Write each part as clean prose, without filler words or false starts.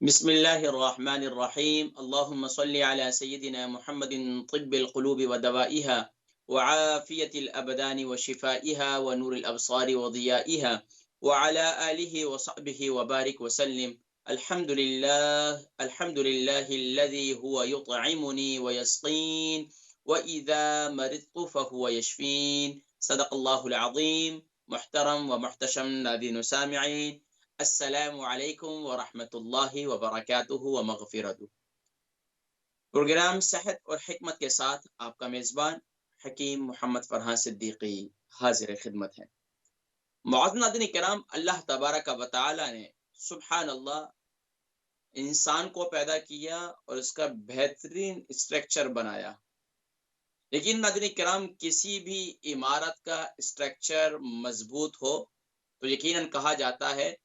बिस्मिल्लाहिर्रहमानिर्रहीम अल्लाहुम्मा सल्लि अला सय्यिदिना मुहम्मदिन तिब्बिल क़ुलूबि व दवाइहा व आफ़ियतिल अबदानि व शिफ़ाइहा व नूरिल अबसारि व ज़ियाइहा व अला आलिहि व सहबिहि व बारिक व सल्लिम अल्हम्दुलिल्लाहिल्लज़ी हुवा युत्इमुनी व यस्क़ीन व इज़ा मरिज़्तु फ़हुवा यशफ़ीन सदक़ल्लाहुल अज़ीम। मुहतरम व मुहतशम नाज़रीन व सामिईन, अस्सलामु अलैकुम व रहमतुल्लाहि व बरकातुहू व मग़फ़िरतुहू। प्रोग्राम सेहत और हिकमत के साथ आपका मेज़बान हकीम मोहम्मद फ़रहान सिद्दीकी हाज़िर खिदमत है। मुअज़्ज़िज़ नाज़रीन किराम, अल्लाह तबारक व तआला ने सुब्हान अल्लाह इंसान को पैदा किया और उसका बेहतरीन स्ट्रक्चर बनाया। लेकिन नाज़रीन किराम, किसी भी इमारत का स्ट्रक्चर मजबूत हो तो यकीनन कहा जाता है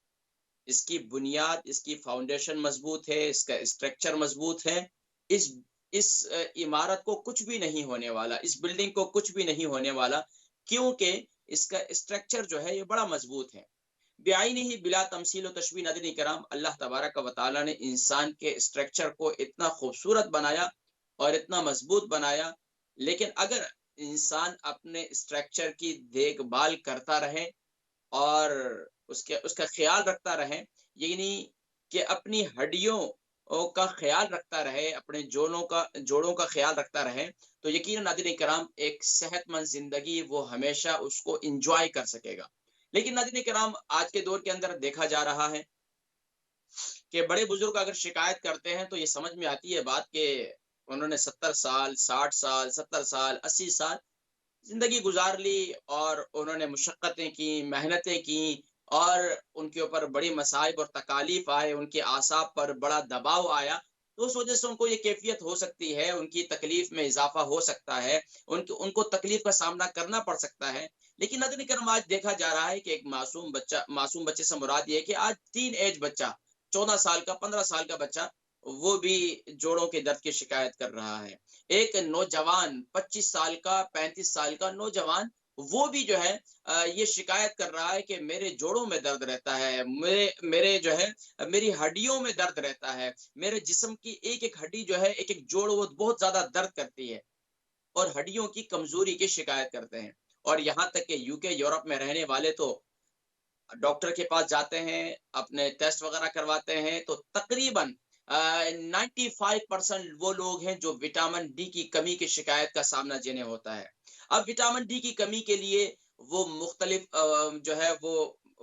इसकी बुनियाद, इसकी फाउंडेशन मजबूत है, इसका स्ट्रक्चर मजबूत है। इस इमारत को कुछ भी नहीं होने वाला, इस बिल्डिंग को कुछ भी नहीं होने वाला, क्योंकि इसका स्ट्रक्चर जो है ये बड़ा मजबूत है। बेआईनी ही बिला तमसील व तशबीह नाज़रीन किराम, अल्लाह तबारक व तआला ने इंसान के स्ट्रक्चर को इतना खूबसूरत बनाया और इतना मजबूत बनाया। लेकिन अगर इंसान अपने स्ट्रक्चर की देखभाल करता रहे और उसके उसका ख्याल रखता रहे, यानी कि अपनी हड्डियों का ख्याल रखता रहे, अपने जोड़ों का ख्याल रखता रहे, तो यकीनन नाज़रीन किराम एक सेहतमंद जिंदगी वो हमेशा उसको एंजॉय कर सकेगा। लेकिन नाज़रीन किराम, आज के दौर के अंदर देखा जा रहा है कि बड़े बुजुर्ग अगर शिकायत करते हैं तो ये समझ में आती है बात कि उन्होंने 70 साल, 60 साल, 70 साल, 80 साल ज़िंदगी गुज़ार ली और उन्होंने मुशक्क़तें की, मेहनतें की और उनके ऊपर बड़ी मसाइब और तकालीफ आए, उनके आसाब पर बड़ा दबाव आया, तो उस वजह से उनको ये कैफ़ियत हो सकती है, उनकी तकलीफ में इज़ाफ़ा हो सकता है, उनको उनको तकलीफ का सामना करना पड़ सकता है। लेकिन नाज़रीन करम, आज देखा जा रहा है कि एक मासूम बच्चे से मुराद ये है कि आज टीन एज बच्चा, 14 साल का, 15 साल का बच्चा, वो भी जोड़ों के दर्द की शिकायत कर रहा है। एक नौजवान 25 साल का, 35 साल का नौजवान, वो भी जो है ये शिकायत कर रहा है कि मेरे जोड़ों में दर्द रहता है, मेरे मेरे जो है मेरी हड्डियों में दर्द रहता है, मेरे जिस्म की एक-एक हड्डी जो है, एक-एक जोड़ वो बहुत ज़्यादा दर्द करती है और हड्डियों की कमज़ोरी की शिकायत करते हैं। और यहाँ तक कि यूके, यूरोप में रहने वाले तो डॉक्टर के पास जाते हैं, अपने टेस्ट वगैरह करवाते हैं, तो तकरीबन 95% वो लोग हैं जो विटामिन डी की कमी की शिकायत का सामना जिन्हें होता है। अब विटामिन डी की कमी के लिए वो मुख्तलिफ जो है वो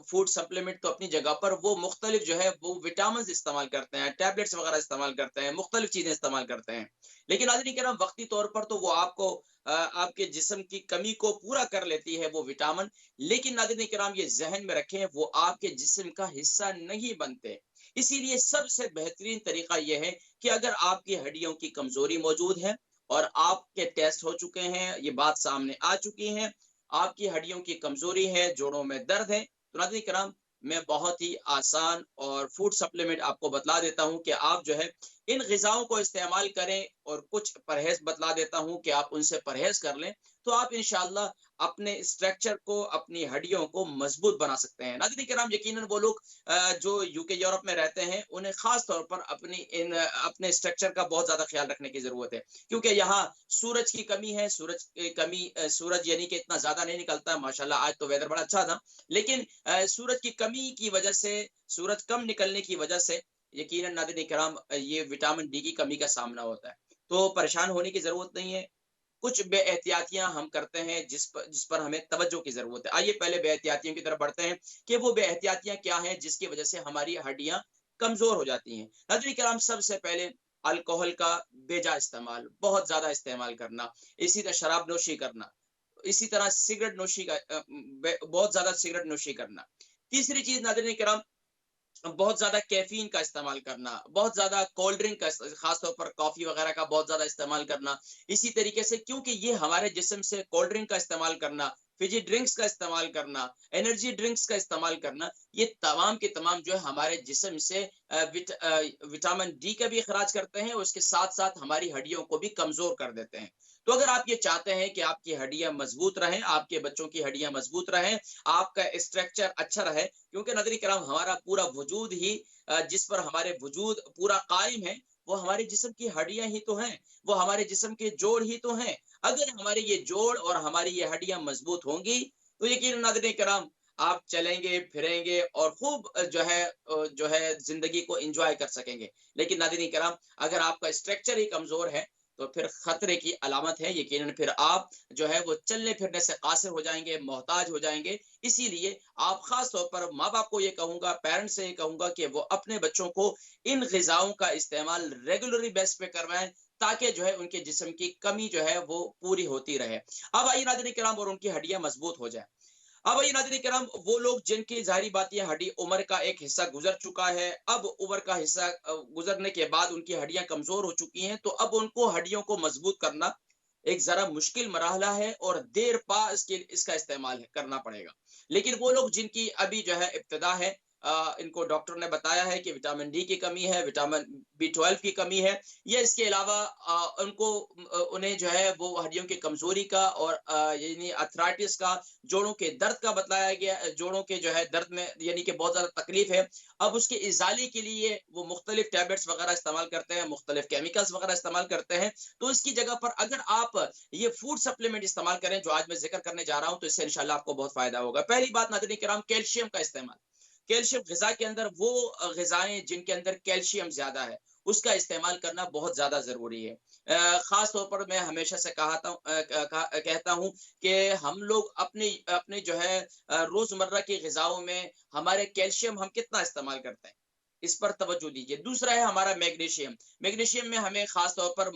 फूड सप्लीमेंट तो अपनी जगह पर, वो मुख्तलिफ जो है वो विटामिन्स इस्तेमाल करते हैं, टैबलेट्स वगैरह इस्तेमाल करते हैं, मुख्तलिफ चीज़ें इस्तेमाल करते हैं। लेकिन नाज़रीन किराम, वक़्ती तौर पर तो वो आपको आपके जिस्म की कमी को पूरा कर लेती है वो विटामिन, लेकिन नाज़रीन किराम ये ज़हन में रखें, वो आपके जिस्म का हिस्सा नहीं बनते। इसीलिए सबसे बेहतरीन तरीका ये है कि अगर आपकी हड्डियों की कमज़ोरी मौजूद है और आपके टेस्ट हो चुके हैं, ये बात सामने आ चुकी है, आपकी हड्डियों की कमज़ोरी है, जोड़ों में दर्द है, तो नाज़रीन किराम मैं बहुत ही आसान और फूड सप्लीमेंट आपको बतला देता हूँ कि आप जो है इन ग़िज़ाओं को इस्तेमाल करें और कुछ परहेज़ बतला देता हूँ कि आप उनसे परहेज़ कर लें, तो आप इंशाअल्लाह अपने स्ट्रक्चर को, अपनी हड्डियों को मजबूत बना सकते हैं। नाज़रीन किराम, यकीनन वो लोग जो यूके यूरोप में रहते हैं, उन्हें ख़ास तौर पर अपने स्ट्रक्चर का बहुत ज़्यादा ख़्याल रखने की ज़रूरत है। क्योंकि यहाँ सूरज की कमी है, सूरज यानी कि इतना ज़्यादा नहीं निकलता है, माशाअल्लाह आज तो वेदर बड़ा अच्छा था। लेकिन सूरज की कमी की वजह से, सूरज कम निकलने की वजह से यकीनन नाज़रीन किराम ये विटामिन डी की कमी का सामना होता है। तो परेशान होने की ज़रूरत नहीं है। कुछ बेएहतियातियाँ हम करते हैं जिस पर हमें तवज्जो की ज़रूरत है। आइए पहले बेएहतियातियों की तरफ बढ़ते हैं कि वो बेएहतियातियाँ क्या हैं जिसकी वज़ह से हमारी हड्डियाँ कमज़ोर हो जाती हैं। नाज़रीन किराम, सबसे पहले अल्कोहल का बेजा इस्तेमाल, बहुत ज़्यादा इस्तेमाल करना, इसी तरह शराब नोशी करना, इसी तरह सिगरेट नोशी का बहुत ज़्यादा सिगरेट नोशी करना। तीसरी चीज़ नाज़रीन किराम, बहुत ज़्यादा कैफ़ीन का इस्तेमाल करना, बहुत ज़्यादा कोल्ड ड्रिंक का ख़ास तौर पर कॉफ़ी वग़ैरह का बहुत ज़्यादा इस्तेमाल करना। इसी तरीके से क्योंकि ये हमारे जिस्म से कोल्ड ड्रिंक का इस्तेमाल करना, फिजी ड्रिंक्स का इस्तेमाल करना, एनर्जी ड्रिंक्स का इस्तेमाल करना, ये तमाम के तमाम जो है हमारे जिस्म से विटामिन डी का भी अखराज करते हैं और उसके साथ-साथ हमारी हड्डियों को भी कमज़ोर कर देते हैं। तो अगर आप ये चाहते हैं कि आपकी हड्डियाँ मज़बूत रहें, आपके बच्चों की हड्डियाँ मज़बूत रहें, आपका स्ट्रक्चर अच्छा रहे, क्योंकि नाज़रीन किराम हमारा पूरा वजूद ही जिस पर हमारे वजूद पूरा कायम है, वो हमारे जिस्म की हड्डियाँ ही तो हैं, वो हमारे जिस्म के जोड़ ही तो हैं। अगर हमारे ये जोड़ और हमारी ये हड्डियाँ मज़बूत होंगी, तो यकीनन नाज़रीन किराम आप चलेंगे, फिरेंगे और खूब जो है ज़िंदगी को एन्जॉय कर सकेंगे। लेकिन नाज़रीन किराम अगर आपका स्ट्रक्चर ही कमज़ोर है, तो फिर खतरे की अलामत है, यकीनन फिर आप जो है वो चलने-फिरने से कासिर हो जाएँगे, मोहताज हो जाएँगे। इसीलिए आप ख़ास तौर पर माँ-बाप को ये कहूँगा, पेरेंट्स से ये कहूँगा कि वो अपने बच्चों को इन ग़िज़ाओं का इस्तेमाल रेगुलरी बेस पे करवाएँ, ताकि जो है उनके जिस्म की कमी जो है वो पूरी होती रहे। अब आइए नाज़रीन किराम और उनकी हड्डियाँ मज़बूत हो जाएँ। अब वही नाज़रीन किराम वो लोग जिनकी ज़ाहिरी बात ये हड्डी उम्र का एक हिस्सा गुज़र चुका है, अब उम्र का हिस्सा गुज़रने के बाद उनकी हड्डियाँ कमज़ोर हो चुकी हैं, तो अब उनको हड्डियों को मज़बूत करना एक ज़रा मुश्किल मरहला है और देर पा इसका इस्तेमाल करना पड़ेगा। लेकिन वो लोग जिनकी अभी जो है इब्तिदा है, इनको डॉक्टर ने बताया है कि विटामिन डी की कमी है, विटामिन बी12 की कमी है, या इसके अलावा उन्हें जो है वो हड्डियों की कमज़ोरी का और यानी आर्थराइटिस का, जोड़ों के दर्द का बतलाया गया, जोड़ों के जो है दर्द में यानी कि बहुत ज़्यादा तकलीफ है। अब उसके इज़ाले के लिए वो मुख्तलिफ टैबलेट्स वगैरह इस्तेमाल करते हैं, मुख्तलिफ केमिकल्स वगैरह इस्तेमाल करते हैं। तो इसकी जगह पर अगर आप ये फूड सप्लीमेंट इस्तेमाल करें, जो आज मैं ज़िक्र करने जा रहा हूँ, तो इससे इंशाल्लाह आपको बहुत फ़ायदा होगा। पहली बात नाज़रीन किराम, कैल्शियम का इस्तेमाल। कैल्शियम ग़िज़ा के अंदर वो ग़िज़ाएँ जिनके अंदर कैल्शियम ज़्यादा है, उसका इस्तेमाल करना बहुत ज़्यादा ज़रूरी है। ख़ास तौर पर मैं हमेशा से कहता हूँ कि हम लोग अपनी अपनी जो है रोज़मर्रा की ग़िज़ाओं में हमारे कैल्शियम हम कितना इस्तेमाल करते हैं, इस पर तवज्जो दीजिए। दूसरा है हमारा मैग्नीशियम। मैग्नीशियम में हमें ख़ास तौर पर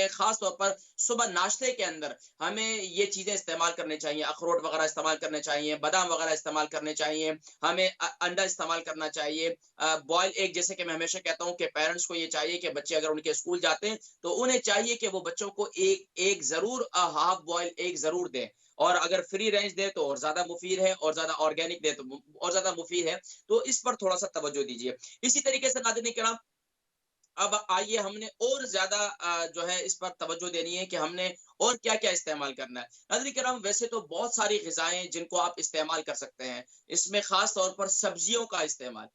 ख़ास तौर पर सुबह नाश्ते के अंदर हमें ये चीज़ें इस्तेमाल करनी चाहिए, अखरोट वगैरह इस्तेमाल करने चाहिए, बादाम वगैरह इस्तेमाल करने चाहिए, हमें अंडा इस्तेमाल करना चाहिए। बॉयल एग, जैसे कि मैं हमेशा कहता हूँ कि पेरेंट्स को ये चाहिए कि बच्चे अगर उनके स्कूल जाते हैं, तो उन्हें चाहिए कि वो बच्चों को एक एग ज़रूर हाफ बॉयल एग ज़रूर दें, और अगर फ्री रेंज दें तो और ज़्यादा मुफ़ीद है, और ज़्यादा ऑर्गेनिक दें तो और ज़्यादा मुफ़ीद है। तो इस पर थोड़ा-सा तवज्जो दीजिए। इसी तरीके से नाज़रीन किराम, अब आइए हमने और ज़्यादा जो है इस पर तवज्जो देनी है कि हमने और क्या-क्या इस्तेमाल करना है। नाज़रीन किराम, वैसे तो बहुत सारी ग़िज़ाएँ जिनको आप इस्तेमाल कर सकते हैं। इसमें ख़ास तौर पर सब्जियों का इस्तेमाल,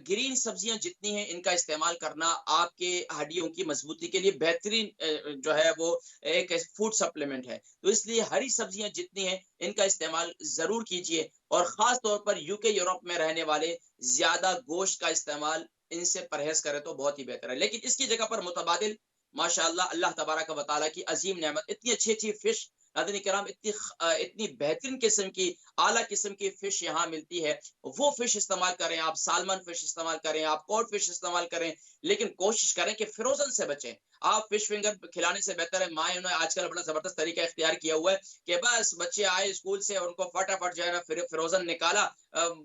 ग्रीन सब्जियाँ जितनी हैं इनका इस्तेमाल करना आपके हड्डियों की मज़बूती के लिए बेहतरीन जो है वो एक फूड सप्लीमेंट है। तो इसलिए हरी सब्जियाँ जितनी हैं इनका इस्तेमाल ज़रूर कीजिए, और ख़ास तौर पर यूके, यूरोप में रहने वाले ज़्यादा गोश्त का इस्तेमाल, इनसे परहेज़ करें तो बहुत ही बेहतर है। लेकिन इसकी जगह पर मुतबादिल माशाअल्लाह अल्लाह तबारक व तआला की अज़ीम नेमत, इतनी अच्छी-अच्छी फ़िश, नाज़रीन किराम, इतनी बेहतरीन किस्म की, आला किस्म की फ़िश यहाँ मिलती है। वो फ़िश इस्तेमाल करें, आप साल्मन फ़िश इस्तेमाल करें, आप कॉड फ़िश इस्तेमाल करें, लेकिन कोशिश करें कि फ्रोज़न से बचें। आप फ़िश फिंगर खिलाने से बेहतर है, माएँ ने आजकल बड़ा ज़बरदस्त तरीका इख्तियार किया हुआ है कि बस बच्चे आए स्कूल से, उनको फटाफट जो है ना फ्रोज़न निकाला,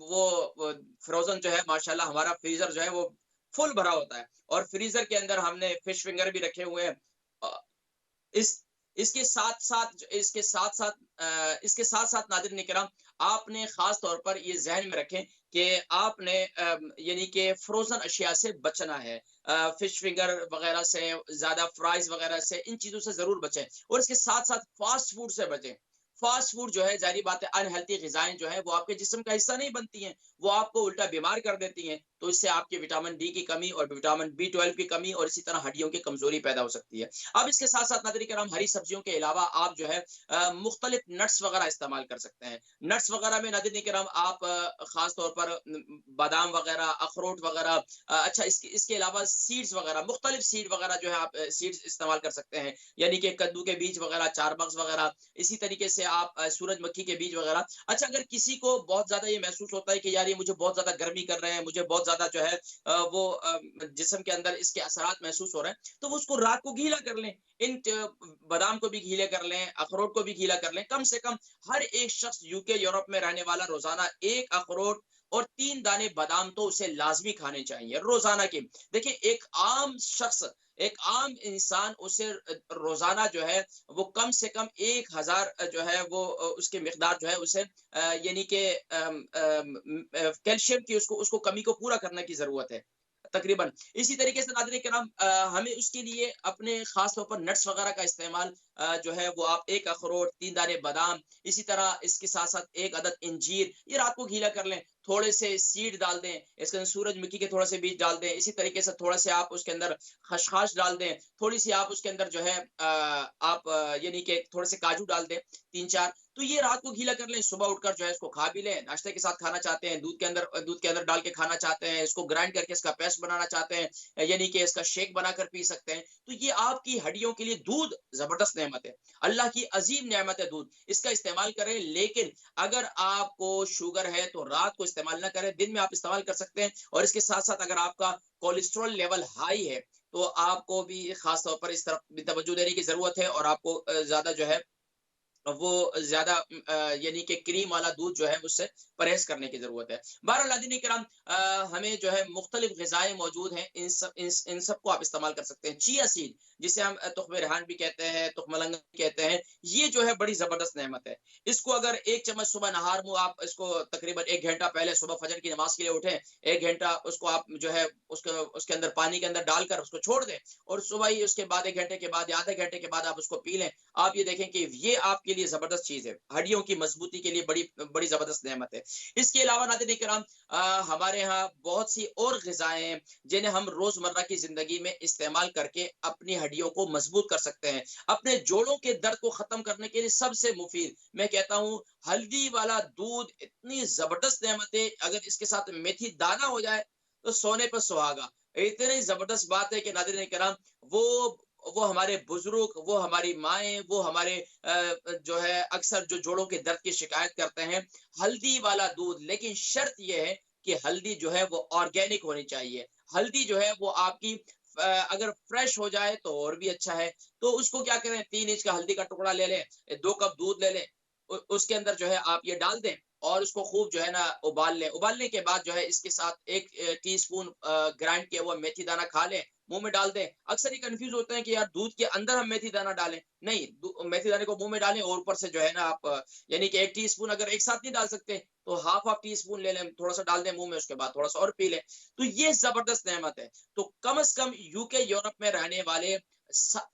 वो फ्रोज़न जो है माशाअल्लाह हमारा फ्रीज़र जो है वो फुल भरा होता है, और फ्रीजर के अंदर हमने फिश फिंगर भी रखे हुए हैं। अ, इस इसके साथ साथ नाज़रीन किराम, आपने खास तौर पर ये ज़हन में रखें कि आपने यानी कि फ्रोज़न अशिया से बचना है। फिश फिंगर वगैरह से, ज़्यादा फ्राइज़ वगैरह से, इन चीज़ों से ज़रूर बचें, और इसके साथ-साथ फ़ास्ट फूड से बचें। फ़ास्ट फूड जो है, ज़ाहिर बात है, अनहेल्दी ग़िज़ाएँ जो हैं वो आपके जिस्म का हिस्सा नहीं बनती हैं, वो आपको उल्टा बीमार कर देती हैं। तो इससे आपके विटामिन डी की कमी और विटामिन बी12 की कमी, और इसी तरह हड्डियों की कमज़ोरी पैदा हो सकती है। अब इसके साथ-साथ नाज़रीन किराम, हरी सब्जियों के अलावा आप जो है मुख्तलिफ नट्स वगैरह इस्तेमाल कर सकते हैं। नट्स वगैरह में नाज़रीन किराम आप ख़ास तौर पर बादाम वगैरह, अखरोट वगैरह, अच्छा, इसके इसके अलावा सीड्स वगैरह, मुख्तलिफ सीड वगैरह जो है आप सीड्स इस्तेमाल कर सकते हैं। यानी कि कद्दू के बीज वगैरह, चार मगज़ वगैरह, इसी तरीके से आप सूरजमुखी के बीज वगैरह। अच्छा, अगर किसी को बहुत ज़्यादा ये महसूस होता है कि यार ये मुझे बहुत ज़्यादा गर्मी कर रहे हैं, मुझे बहुत ज़्यादा जो है जिस्म के अंदर इसके असरात महसूस हो रहे हैं, तो वो उसको रात को गीला कर लें। बादाम को भी गीले कर लें, अखरोट को भी गीला कर लें। कम से कम हर एक शख्स, यूके, यूरोप में रहने वाला, रोज़ाना 1 अखरोट और 3 दाने बादाम तो उसे लाज़मी खाने चाहिए रोज़ाना के। देखिए, एक आम शख्स, एक आम इंसान उसे रोजाना जो है वो कम से कम 1000 जो है वो उसकी मिकदार जो है उसे यानी कि कैल्शियम की उसको उसको कमी को पूरा करने की जरूरत है तकरीबन। इसी तरीके से नाज़रीन किराम हमें उसके लिए अपने खास तौर पर नट्स वगैरह का इस्तेमाल जो है वो आप 1 अखरोट, 3 दाने बादाम, इसी तरह इसके साथ-साथ 1 अदद अंजीर, ये रात को गीला कर लें। थोड़े से सीड डाल दें, इसके अंदर सूरजमुखी के थोड़े से बीज डाल दें। इसी तरीके से थोड़ा से आप उसके अंदर खसखस डाल दें, थोड़ी-सी आप उसके अंदर जो है आप यानी कि थोड़े से काजू डाल दें 3-4, तो ये रात को गीला कर लें, सुबह उठकर जो है इसको खा भी लें। नाश्ते के साथ खाना चाहते हैं, दूध के अंदर डाल के खाना चाहते हैं, इसको ग्राइंड करके इसका पेस्ट बनाना चाहते हैं, यानी कि इसका शेक बनाकर पी सकते हैं। तो ये आपकी हड्डियों के लिए दूध ज़बरदस्त नेमत है। अल्लाह की अज़ीम नेमत है दूध, इसका इस्तेमाल करें। लेकिन अगर आपको शुगर है तो रात को इस्तेमाल ना करें, दिन में आप इस्तेमाल कर सकते हैं। और इसके साथ-साथ अगर आपका कोलेस्ट्रॉल लेवल हाई है, तो आपको भी खास तौर पर इस तरफ भी तवज्जो देने की ज़रूरत है और आपको ज़्यादा जो है वो ज़्यादा यानी कि क्रीम वाला दूध जो है उससे परहेज़ करने की ज़रूरत है। बहरहाल नाज़रीन किराम हमें जो है मुख्तलिफ़ ग़िज़ाएँ मौजूद हैं, इन सब को आप इस्तेमाल कर सकते हैं। चिया सीड जिसे हम तुख़्म रेहान भी कहते हैं, तुख़्म लंगन भी कहते हैं, ये जो है बड़ी ज़बरदस्त नेमत है। इसको अगर 1 चम्मच सुबह नहार मुँह आप इसको तकरीबन 1 घंटा पहले सुबह फ़जर की नमाज़ के लिए उठें, 1 घंटा उसको आप जो है उसके अंदर पानी के अंदर डालकर उसको छोड़ दें और सुबह ही उसके बाद 1 घंटे के बाद या आधे घंटे के बाद आप उसको पी लें। आप ये देखें कि ये आपके लिए जबरदस्त चीज है, हड्डियों की मजबूती के लिए बड़ी बड़ी जबरदस्त नेमत है। इसके अलावा नाज़रीन किराम हमारे यहाँ बहुत सी और ग़िज़ाएँ हैं जिन्हें हम रोजमर्रा की जिंदगी में इस्तेमाल करके अपनी हड्डियों को मजबूत कर सकते हैं। अपने जोड़ों के दर्द को खत्म करने के लिए सबसे मुफीद मैं कहता हूँ हल्दी वाला दूध इतनी जबरदस्त नेमत है, अगर इसके साथ मेथी दाना हो जाए तो सोने पर सुहागा। इतनी जबरदस्त बात है कि नाज़रीन किराम वो वो हमारे बुजुर्ग, वो हमारी माएँ, वो हमारे जो है अक्सर जो जोड़ों के दर्द की शिकायत करते हैं, हल्दी वाला दूध। लेकिन शर्त ये है कि हल्दी जो है वो ऑर्गेनिक होनी चाहिए। हल्दी जो है वो आपकी अगर फ्रेश हो जाए तो और भी अच्छा है। तो उसको क्या करें, 3 इंच का हल्दी का टुकड़ा ले लें, 2 कप दूध ले लें, उसके अंदर जो है आप ये डाल दें और उसको खूब जो है ना उबाल लें। उबालने के बाद जो है इसके साथ 1 टीस्पून ग्राइंड किया हुआ मेथी दाना खा लें, मुँह में डाल दें। अक्सर ये कन्फ्यूज़ होते हैं कि यार दूध के अंदर हम मेथी दाना डालें। नहीं, मेथी दाने को मुँह में डालें और ऊपर से जो है ना आप यानी कि 1 टीस्पून अगर एक साथ नहीं डाल सकते, तो हाफ टीस्पून ले लें, थोड़ा-सा डाल दें मुँह में, उसके बाद थोड़ा-सा और पी लें। तो ये ज़बरदस्त नेमत है। तो कम से कम यूके, यूरोप में रहने वाले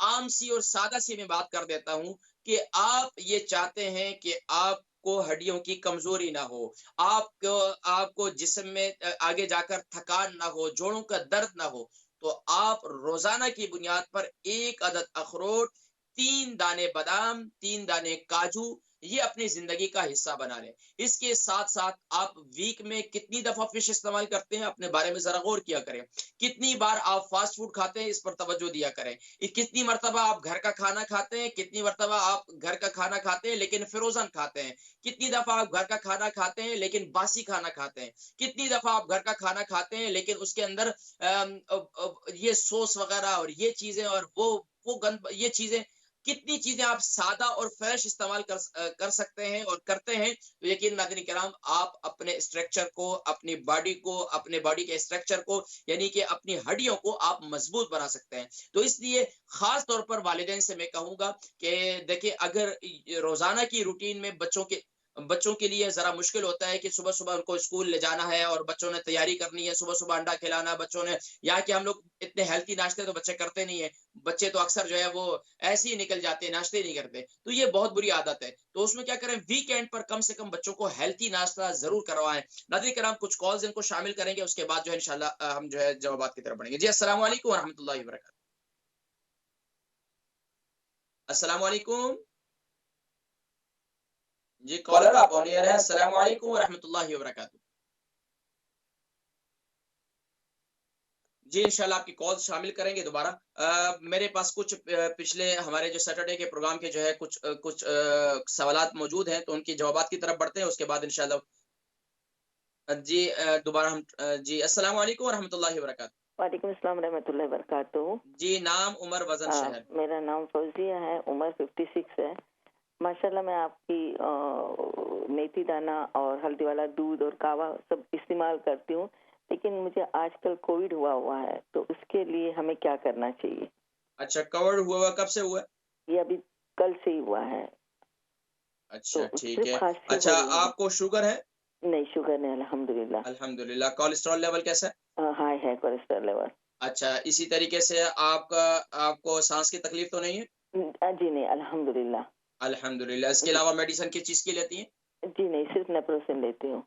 आम सी और सादा सी मैं बात कर देता हूँ कि आप ये चाहते हैं कि आपको हड्डियों की कमज़ोरी ना हो, आपको आपको जिस्म में आगे जाकर थकान ना हो, जोड़ों का दर्द ना हो, तो आप रोज़ाना की बुनियाद पर 1 अदद अखरोट, 3 दाने बादाम, 3 दाने काजू, ये अपनी ज़िंदगी का हिस्सा बना लें। इसके साथ-साथ आप वीक में कितनी दफ़ा फ़िश इस्तेमाल करते हैं, अपने बारे में ज़रा गौर किया करें। कितनी बार आप फ़ास्ट फ़ूड खाते हैं, इस पर तवज्जो दिया करें। कितनी मर्तबा आप घर का खाना खाते हैं, कितनी मर्तबा आप घर का खाना खाते हैं लेकिन फ्रोज़न खाते हैं। कितनी दफ़ा आप घर का खाना खाते हैं लेकिन बासी खाना खाते हैं। कितनी दफ़ा आप घर का खाना खाते हैं लेकिन उसके अंदर ये सॉस वगैरह और ये चीज़ें और वो गंद ये चीज़ें, कितनी चीज़ें आप सादा और फ्रेश इस्तेमाल कर सकते हैं और करते हैं, तो यकीन नाज़रीन किराम आप अपने स्ट्रक्चर को, अपनी बॉडी को, अपने बॉडी के स्ट्रक्चर को यानी कि अपनी हड्डियों को आप मजबूत बना सकते हैं। तो इसलिए खास तौर पर वालिदैन से मैं कहूँगा कि देखिए अगर रोज़ाना की रूटीन में बच्चों के लिए ज़रा मुश्किल होता है कि सुबह-सुबह उनको स्कूल ले जाना है और बच्चों ने तैयारी करनी है, सुबह-सुबह अंडा खिलाना बच्चों ने, या कि हम लोग इतने हेल्थी नाश्ते तो बच्चे करते नहीं है। बच्चे तो अक्सर जो है वो ऐसे ही निकल जाते हैं, नाश्ते ही नहीं करते। तो ये बहुत बुरी आदत है। तो उसमें क्या करें, वीकेंड पर कम से कम बच्चों को हेल्थी नाश्ता ज़रूर करवाएँ। नाज़रीन किराम कुछ कॉल्स इनको शामिल करेंगे, उसके बाद जो है इंशाअल्लाह हम जो है जवाबात की तरफ बढ़ेंगे। जी, अस्सलाम वालेकुम व रहमतुल्लाहि व बरकातहू। अस्सलाम वालेकुम। जी, कॉलर आप ऑन एयर हैं। अस्सलाम वालेकुम व रहमतुल्लाहि व बरकातहू। जी, इंशाल्लाह आपकी कॉल शामिल करेंगे दोबारा। मेरे पास कुछ पिछले हमारे जो सैटरडे के प्रोग्राम के जो है कुछ सवालात मौजूद हैं, तो उनकी जवाबात की तरफ बढ़ते हैं, उसके बाद इंशाल्लाह जी दोबारा हम जी, अस्सलाम वालेकुम व रहमतुल्लाहि व बरकातहू। वालेकुम अस्सलाम रहमतुल्लाहि वबरकातुहू। जी, नाम, उम्र, वज़न, शहर। मेरा नाम फौजिया है, उम्र 56 है। माशाल्लाह मैं आपकी मेथी दाना और हल्दी वाला दूध और कावा सब इस्तेमाल करती हूँ। लेकिन मुझे आजकल कोविड हुआ है, तो उसके लिए हमें क्या करना चाहिए? अच्छा, कवर हुआ कब से हुआ है? ये अभी कल से ही हुआ है, तो अच्छा ठीक सिर्फ है। खांसी हो अच्छा, रही है। आपको शुगर है? नहीं, शुगर नहीं, अल्हम्दुलिल्लाह। अल्हम्दुलिल्लाह। कोलेस्ट्रॉल लेवल कैसा है? हाई है कोलेस्ट्रॉल लेवल। अच्छा, इसी तरीके से आपको सांस की तकलीफ तो नहीं है? जी नहीं, अल्हम्दुलिल्लाह। अल्हम्दुलिल्लाह। इसके जी अलावा मेडिसिन किस चीज़ की लेती हैं? जी नहीं, सिर्फ नेप्रोसेन लेती हूँ,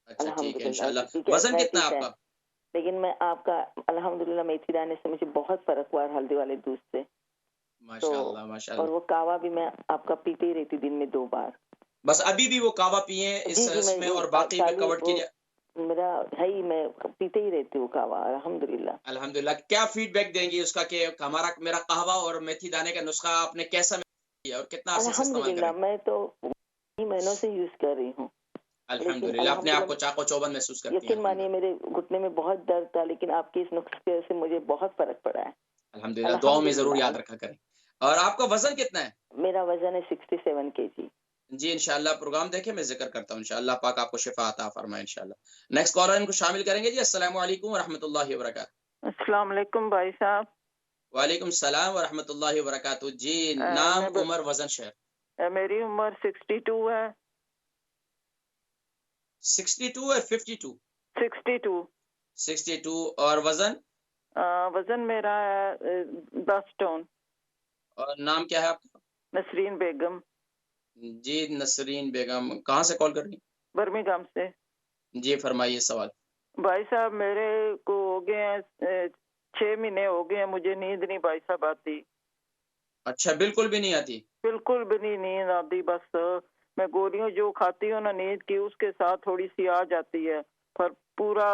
अच्छा ठीक है, अल्हम्दुलिल्लाह, इंशाल्लाह। क्योंकि वज़न कितना है एस्थेटिस है। आपका? लेकिन मैं आपका अल्हम्दुलिल्लाह मेथी दाने से मुझे बहुत फ़र्क हुआ है, हल्दी वाले दूध से। तो माशाअल्लाह, और माशाअल्लाह। वो कावा भी मैं आपका पीती ही रहती दिन में 2 बार। बस अभी भी वो कावा पिएँ जी, इस जी, मैं इसमें वो और बाकी में चालू कवर्ड वो के लिए। मेरा है ही, मैं पीते ही रहती हूँ कावा, अल्हम्दुलिल्लाह। अल्हम्दुलिल्लाह। क्या फीडबैक देंगी उसका कि हमारा मेरा कहवा और मेथी दाने का नुस्खा आपने कैसा किया और कितना अरसे से इस्तेमाल कर अल्हम्दुलिल्लाह, रही? मैं तो कई महीनों से यूज़ कर रही हूँ। लेकिन अल्हम्दुलिल्लाह, अपने आप को अल्हम्दुलिल्लाह, चाको-चौबंद महसूस करती हैं, यकीन मानिए अल्हम्दुलिल्लाह। मेरे घुटने में बहुत दर्द था, लेकिन आपके इस नुस्खे से मुझे बहुत फ़र्क पड़ा है। अल्हम्दुलिल्लाह, दुआओं में ज़रूर अल्हम्दुलिल्लाह याद रखा करें। और आपका वज़न कितना है? मेरा वज़न है 67 केजी। जी, इंशाअल्लाह प्रोग्राम देखें, मैं ज़िक्र करता हूँ, इंशाअल्लाह पाक आपको शिफ़ा अता फ़रमाए इंशाअल्लाह। नेक्स्ट कॉलर इनको शामिल करेंगे जी। अस्सलामु अलैकुम व रहमतुल्लाहि व बरकातहू। अस्सलाम वालेकुम भाई साहब। वालेकुम सलाम व रहमतुल्लाहि व बरकातहू। जी, नाम, मैं ब उम्र, वज़न, शहर। मेरी उम्र 62 है। 62 और 52? 62। 62। और वज़न? वज़न मेरा है 10 टन। और नाम क्या है आपका? नसरीन बेगम, जी, नसरीन बेगम। कहाँ से कॉल कर रही बर्मिंघम से। हैं? जी, फरमाइए सवाल। भाई साहब, मेरे को हो गए हैं 6 महीने हो गए हैं, मुझे नींद नहीं भाई साहब आती। अच्छा, बिल्कुल भी नहीं आती? बिल्कुल भी नहीं नींद आती, बस मैं गोलियां जो खाती हूँ ना नींद की, उसके साथ थोड़ी सी आ जाती है, पर पूरा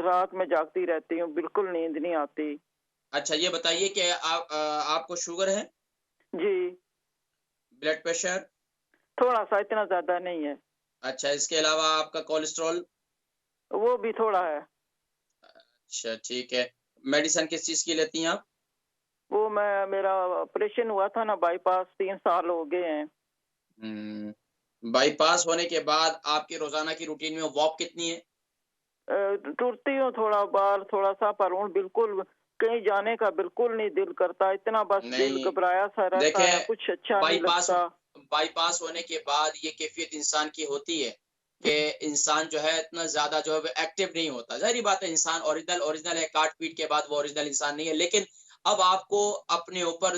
रात में जागती रहती हूँ, बिल्कुल नींद नहीं आती। अच्छा, ये बताइए कि आपको शुगर है? जी, ब्लड प्रेशर? थोड़ा सा, इतना ज्यादा नहीं है। अच्छा, इसके अलावा आपका कोलेस्ट्रॉल? वो भी थोड़ा है। अच्छा, ठीक है। मेडिसिन किस चीज़ की लेती हैं आप? मेरा ऑपरेशन हुआ था ना बाईपास, 3 साल हो गए हैं। बाईपास होने के बाद आपकी रोज़ाना की रूटीन में वॉक कितनी है? टूटती हूँ थोड़ा बार, थोड़ा सा, पर हूँ बिल्कुल कहीं जाने का बिल्कुल नहीं दिल करता, इतना बस दिल नहीं, घबराया सा रहता है, देखें, कुछ अच्छा नहीं बाईपास लगता। बाईपास होने के बाद ये कैफ़ियत इंसान की होती है कि इंसान जो है इतना ज़्यादा जो है वो एक्टिव नहीं होता। ज़ाहिर-सी बात है, इंसान ओरिजिनल ओरिजिनल है, काट-पीट के बाद वो ओरिजिनल इंसान नहीं है। लेकिन अब आपको अपने ऊपर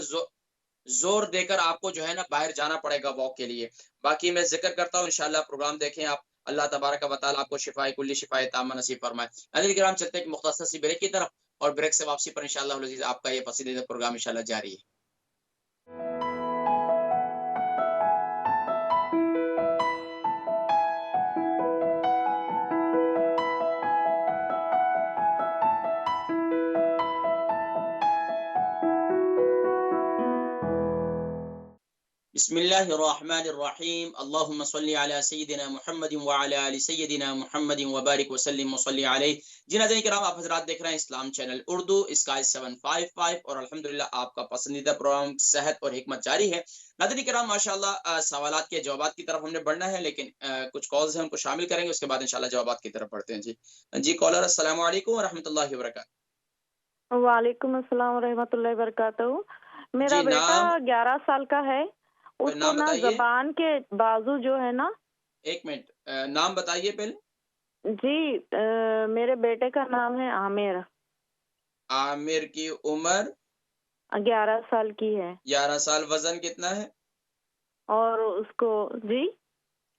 ज़ोर देकर आपको जो है ना बाहर जाना पड़ेगा वॉक के लिए। बाकी मैं ज़िक्र करता हूँ, इंशाअल्लाह प्रोग्राम देखें आप। अल्लाह तबारक व तआला आपको शिफ़ाए कुल्ली शिफ़ाए ताम्मा नसीब फरमाए। नाज़रीन किराम, चलते हैं एक मुख्तसर सी ब्रेक की तरफ और ब्रेक से वापसी पर इंशाअल्लाह अज़ीज़ आपका ये पसंदीदा प्रोग्राम इंशाअल्लाह जारी है। बिस्मिल्लाहिर्रहमानिर्रहीम। अल्लाहुम्मा सल्लि अला सय्यिदिना मुहम्मदिन व अला आलि सय्यिदिना मुहम्मदिन व बारिक व सल्लिम व सल्लि अलैहि। जी नाज़रीन किराम, आप हज़रात देख रहे हैं इस्लाम चैनल उर्दू स्काई 755 और अल्हम्दुलिल्लाह आपका पसंदीदा प्रोग्राम सेहत और हिकमत जारी है। नाज़रीन किराम, माशाअल्लाह सवालात के जवाबात की तरफ हमने बढ़ना है, लेकिन कुछ कॉल्स हैं उनको शामिल करेंगे, उसके बाद इंशाअल्लाह जवाबात की तरफ बढ़ते हैं। जी। जी कॉलर, अस्सलामु अलैकुम व रहमतुल्लाहि व बरकातहू। वालेकुम अस्सलाम वरहमतुल्लाहि वबरकातुहू। मेरा जी, बेटा नाम, 11 साल का है। उसको नाम ना बताइए। ज़बान के बाजू जो है ना। 1 मिनट, नाम बताइए पहले। जी, मेरे बेटे का नाम है आमिर। आमिर की उम्र? 11 साल की है। 11 साल। वज़न कितना है? और उसको जी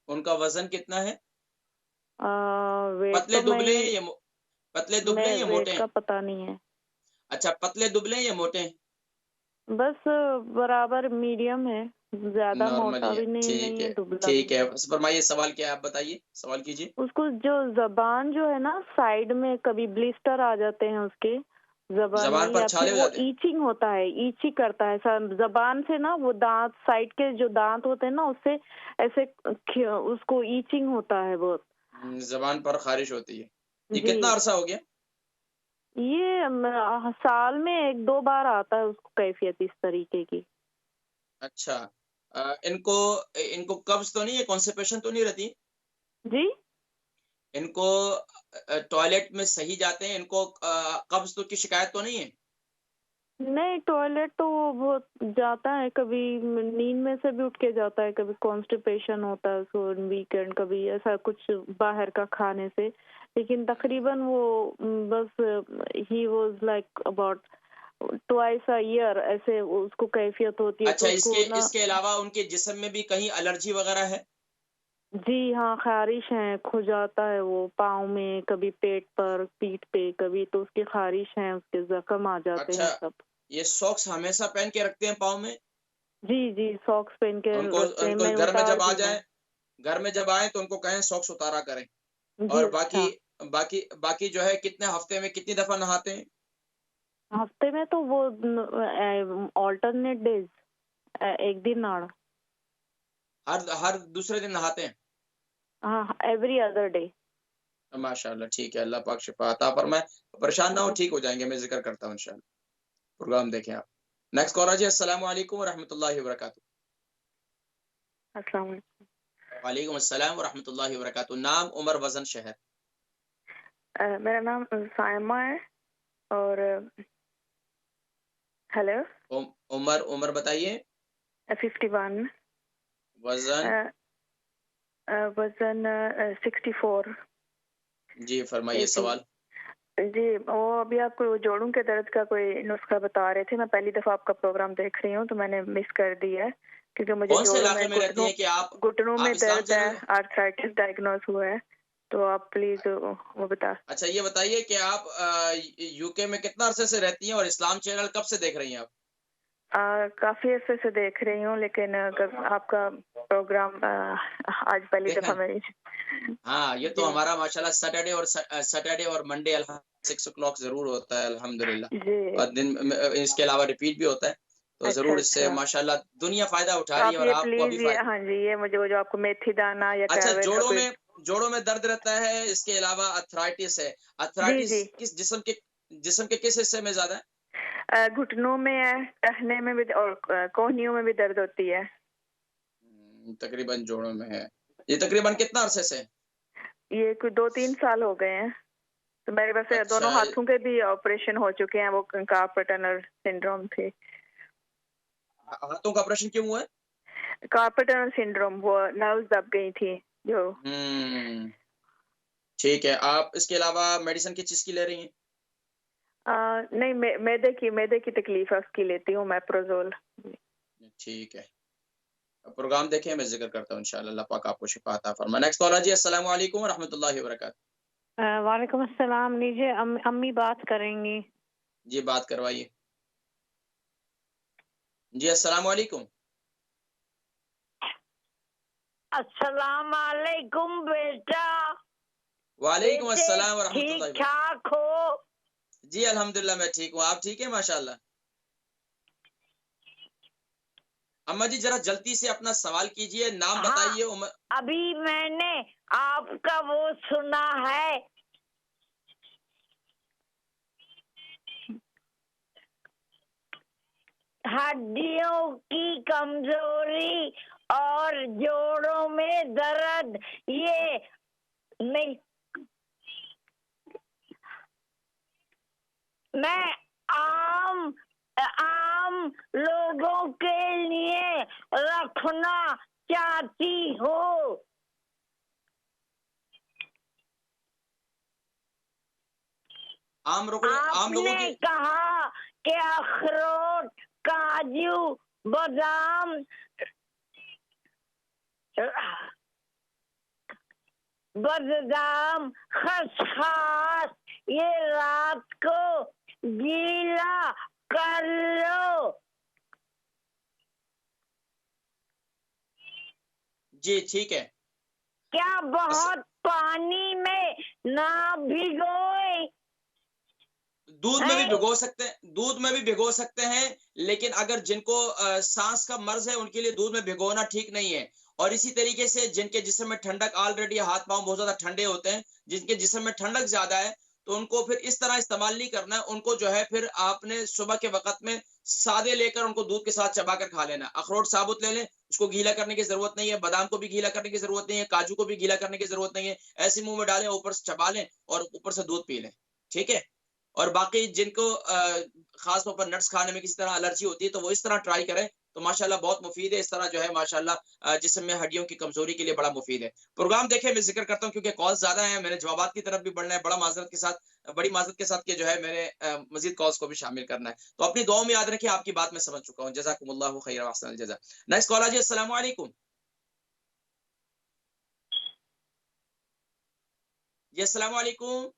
उनका वज़न कितना है? वेट पतले तो दुबले हैं या पतले दुबले हैं मैं या वेट मोटे हैं? का पता नहीं है। अच्छा, पतले दुबले हैं या मोटे हैं? बस बराबर मीडियम है, ज़्यादा नॉर्मल ही मोटा है। भी नहीं ठीक नहीं है, है, दुबला भी ठीक है। नहीं। बस फरमाइए, सवाल क्या है आप बताइए, सवाल कीजिए। उसको जो ज़बान जो है ना, साइड में कभी ब्लिस्टर आ जाते हैं उसके ज़बान में, ज़बान पर या फिर छाले हो वो जाते हैं? ईचिंग होता है, ईची करता है ज़बान से ना, वो दाँत साइड के जो दाँत होते हैं ना, उससे ऐसे उसको ईचिंग होता है बहुत। ज़बान पर ख़ारिश होती है। ये जी, कितना अरसा हो गया? ये साल में 1-2 बार आता है उसको कैफियत इस तरीके की। अच्छा। इनको इनको कब्ज़ तो नहीं है, कॉन्स्टिपेशन तो नहीं रहती? जी? इनको टॉयलेट में सही जाते हैं, इनको कब्ज तो की शिकायत तो नहीं है? नहीं, टॉयलेट तो वो जाता है, कभी नींद में से भी उठ के जाता है, कभी कॉन्स्टिपेशन होता है उसको वीकेंड, कभी ऐसा कुछ बाहर का खाने से, लेकिन तकरीबन वो बस he was like about twice a year ऐसे उसको कैफियत होती है। अच्छा, तो उसको ना इसके अलावा उनके जिस्म में भी कहीं एलर्जी वगैरह है? जी हाँ, खारिश है, खुजाता है वो पाँव में, कभी पेट पर, पीठ पे, कभी तो उसकी खारिश है, उसके जख्म आ जाते हैं अच्छा, सब। ये सॉक्स हमेशा पहन के रखते हैं पाँव में? जी जी, सॉक्स पहन के उनको रखते हैं, उनको मैं घर में उतार जब आ दी मैं। जाए, घर में जब आए तो उनको कहें सॉक्स उतारा करें। जी और अच्छा। बाकी जो है कितने हफ्ते में कितनी दफा नहाते हैं? हफ्ते में तो वो ऑल्टरनेट डेज, एक दिन नाड़। हर दूसरे दिन नहाते हैं? हाँ, एवरी अदर डे। माशाल्लाह, ठीक है, अल्लाह पाक शिफा अता फरमाए। परेशान ना हो, ठीक हो जाएंगे, मैं जिक्र करता हूँ इंशाल्लाह। प्रोग्राम देखें आप। नेक्स्ट कॉलर जी, अस्सलाम वालेकुम व रहमतुल्लाहि व बरकातहू। अस्सलाम वालेकुम। वालेकुम अस्सलाम व रहमतुल्लाहि व बरकातहू। नाम, उम्र, वजन, शहर। मेरा नाम सायमा है और हेलो। उम्र बताइए। 51। वजन। वजन 64। जी फरमाइए 80। सवाल। जी, वो अभी आपको जोड़ों के दर्द का कोई नुस्खा बता रहे थे, मैं पहली दफ़ा आपका प्रोग्राम देख रही हूँ तो मैंने मिस कर दिया है, क्योंकि मुझे कौन से जोड़ों इलाके में में रहती हैं कि घुटनों में आप इस्लाम दर्द है, चैनल? आर्थराइटिस डायग्नोस हुआ है, तो आप प्लीज वो बता। अच्छा, ये बताइए कि आप यूके में कितना अरसे से रहती हैं और इस्लाम चैनल कब से देख रही हैं आप? काफी अरसे से देख रही हूँ, लेकिन आपका प्रोग्राम आज पहली देखा दफ़ा नहीं? मेरी। हाँ, ये तो जी हमारा माशाल्लाह सैटरडे और मंडे 6 o'clock ज़रूर होता है अल्हम्दुलिल्लाह, जी। और दिन में इसके अलावा रिपीट भी होता है, तो अच्छा ज़रूर इससे अच्छा, माशाल्लाह दुनिया फ़ायदा उठा तो रही है आप और ये आपको अभी प्लीज ये, फ़ाय हाँ जी, ये मुझे वो जो आपको मेथी दाना या अच्छा, कैरवेट का कोई। जोड़ों में दर्द रहता है, इसके अलावा आर्थराइटिस है। जी आर्थराइटिस जी, किस जिस्म के किस हिस्से में ज़्यादा है? घुटनों में है, टहने में भी और कोहनियों में भी दर्द होती है। तकरीबन जोड़ों में है। ये तकरीबन कितना अरसे से है? ये कोई 2-3 साल हो गए हैं, तो मेरे वैसे अच्छा, दोनों हाथों के भी ऑपरेशन हो चुके हैं, वो कार्पल टनल सिंड्रोम थे। हाथों का ऑपरेशन क्यों हुआ है? कार्पल टनल सिंड्रोम, वो नर्व्स दब गई थी जो। हुँ, ठीक है। आप इसके अलावा मेडिसिन किस चीज़ की ले रही हैं? नहीं, मैदे की तकलीफ है, उसकी लेती हूँ मैप्रोजोल। ठीक है। प्रोग्राम देखें, मैं ज़िक्र करता हूँ इंशाअल्लाह, अल्लाह पाक आपको शिफ़ा अता फरमाए। नेक्स्ट कॉलर जी, अस्सलाम वालेकुम व रहमतुल्लाहि व बरकातहू। वालेकुम अस्सलाम, नीचे अम्मी बात करेंगी। जी, बात करवाइए। जी, अस्सलाम वालेकुम। अस्सलाम वालेकुम बेटा। वालेकुम बेटे अस्सलाम व रहमतुल्लाहि ठीक व बरकातहू। ठाक हो? जी, अल्हम्दुलिल्लाह मैं ठीक हूँ, आप ठीक हैं माशाअल्लाह? अम्मा जी ज़रा जल्दी से अपना सवाल कीजिए, नाम हाँ, बताइए, उम्र। अभी मैंने आपका वो सुना है, हड्डियों की कमजोरी और जोड़ों में दर्द, ये नहीं, मैं आम आम लोगों के लिए रखना चाहती हूँ। आम लोगों आपने की कहा कि अखरोट, काजू, बादाम, खसखस, ये रात को गीला कर लो। जी, ठीक है। क्या बहुत पानी में ना भिगोए? दूध में भी भिगो सकते हैं, दूध में भी भिगो सकते हैं, लेकिन अगर जिनको सांस का मर्ज है उनके लिए दूध में भिगोना ठीक नहीं है। और इसी तरीके से जिनके जिस्म में ठंडक ऑलरेडी, हाथ पांव बहुत ज्यादा ठंडे होते हैं, जिनके जिस्म में ठंडक ज्यादा है, तो उनको फिर इस तरह इस्तेमाल नहीं करना है। उनको जो है फिर आपने सुबह के वक्त में सादे लेकर उनको दूध के साथ चबा कर खा लेना। अखरोट साबुत ले लें, उसको गीला करने की जरूरत नहीं है, बादाम को भी गीला करने की जरूरत नहीं है, काजू को भी गीला करने की जरूरत नहीं है, ऐसे मुंह में डालें, ऊपर से चबा लें और ऊपर से दूध पी लें, ठीक है। और बाकी जिनको खास तौर पर नट्स खाने में किसी तरह एलर्जी होती है तो वो इस तरह ट्राई करें, तो माशाल्लाह बहुत मुफीद है। इस तरह जो है माशाल्लाह जिस्म में हड्डियों की कमजोरी के लिए बड़ा मुफीद है। प्रोग्राम देखें, मैं जिक्र करता हूं क्योंकि कॉल ज्यादा है, मैंने जवाबात की तरफ भी बढ़ना है, बड़ी माजरत के साथ कि जो है मैंने मजीद कॉल्स को भी शामिल करना है। तो अपनी दुआओं में याद रखिए, आपकी बात मैं समझ चुका हूँ। जज़ाकुमुल्लाहु खैर व अहसनल जज़ा। नेक्स्ट कॉल जी, अस्सलाम वालेकुम जी, अस्सलाम वालेकुम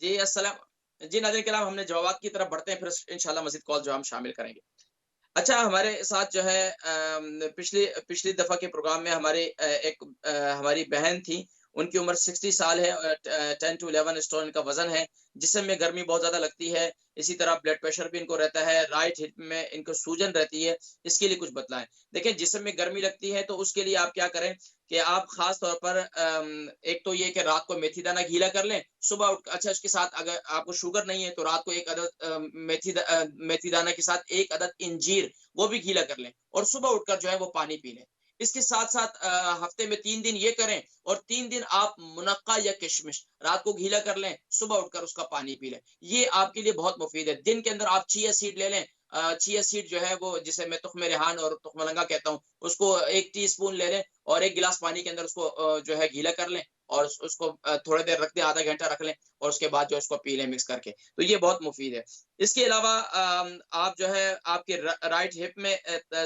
जी, अस्सलाम जी। नाज़रीन किराम, हमने जवाबात की तरफ बढ़ते हैं, फिर इंशाल्लाह मजीद कॉल जो हम शामिल करेंगे। अच्छा, हमारे साथ जो है पिछली पिछली दफा के प्रोग्राम में हमारी बहन थी, उनकी उम्र 60 साल है, 10 to 11 स्टोन इनका वजन है, जिस्म में गर्मी बहुत ज्यादा लगती है, इसी तरह ब्लड प्रेशर भी इनको रहता है, राइट हिप में इनको सूजन रहती है। इसके लिए कुछ बतलाएं। देखिए, जिस्म में गर्मी लगती है तो उसके लिए आप क्या करें कि आप खास तौर पर एक तो ये कि रात को मेथी दाना गीला कर लें, सुबह उठ अच्छा इसके साथ अगर आपको शुगर नहीं है तो रात को एक अदद मेथी दाना के साथ एक अदद इंजीर वो भी गीला कर लें और सुबह उठकर जो है वो पानी पी लें। इसके साथ साथ हफ्ते में 3 दिन ये करें और 3 दिन आप मुनक्का या किशमिश रात को गीला कर लें, सुबह उठकर उसका पानी पी लें। ये आपके लिए बहुत मुफीद है। दिन के अंदर आप चिया सीड ले लें, चिया सीड जो है वो जिसे मैं तुख्म रेहान और तुख्म लंगा कहता हूँ, उसको 1 टीस्पून ले लें और 1 गिलास पानी के अंदर उसको जो है गीला कर लें और उसको थोड़ी देर रख दें, आधा घंटा रख लें और उसके बाद जो उसको पी लें मिक्स करके, तो ये बहुत मुफीद है। इसके अलावा आप जो है आपके राइट हिप में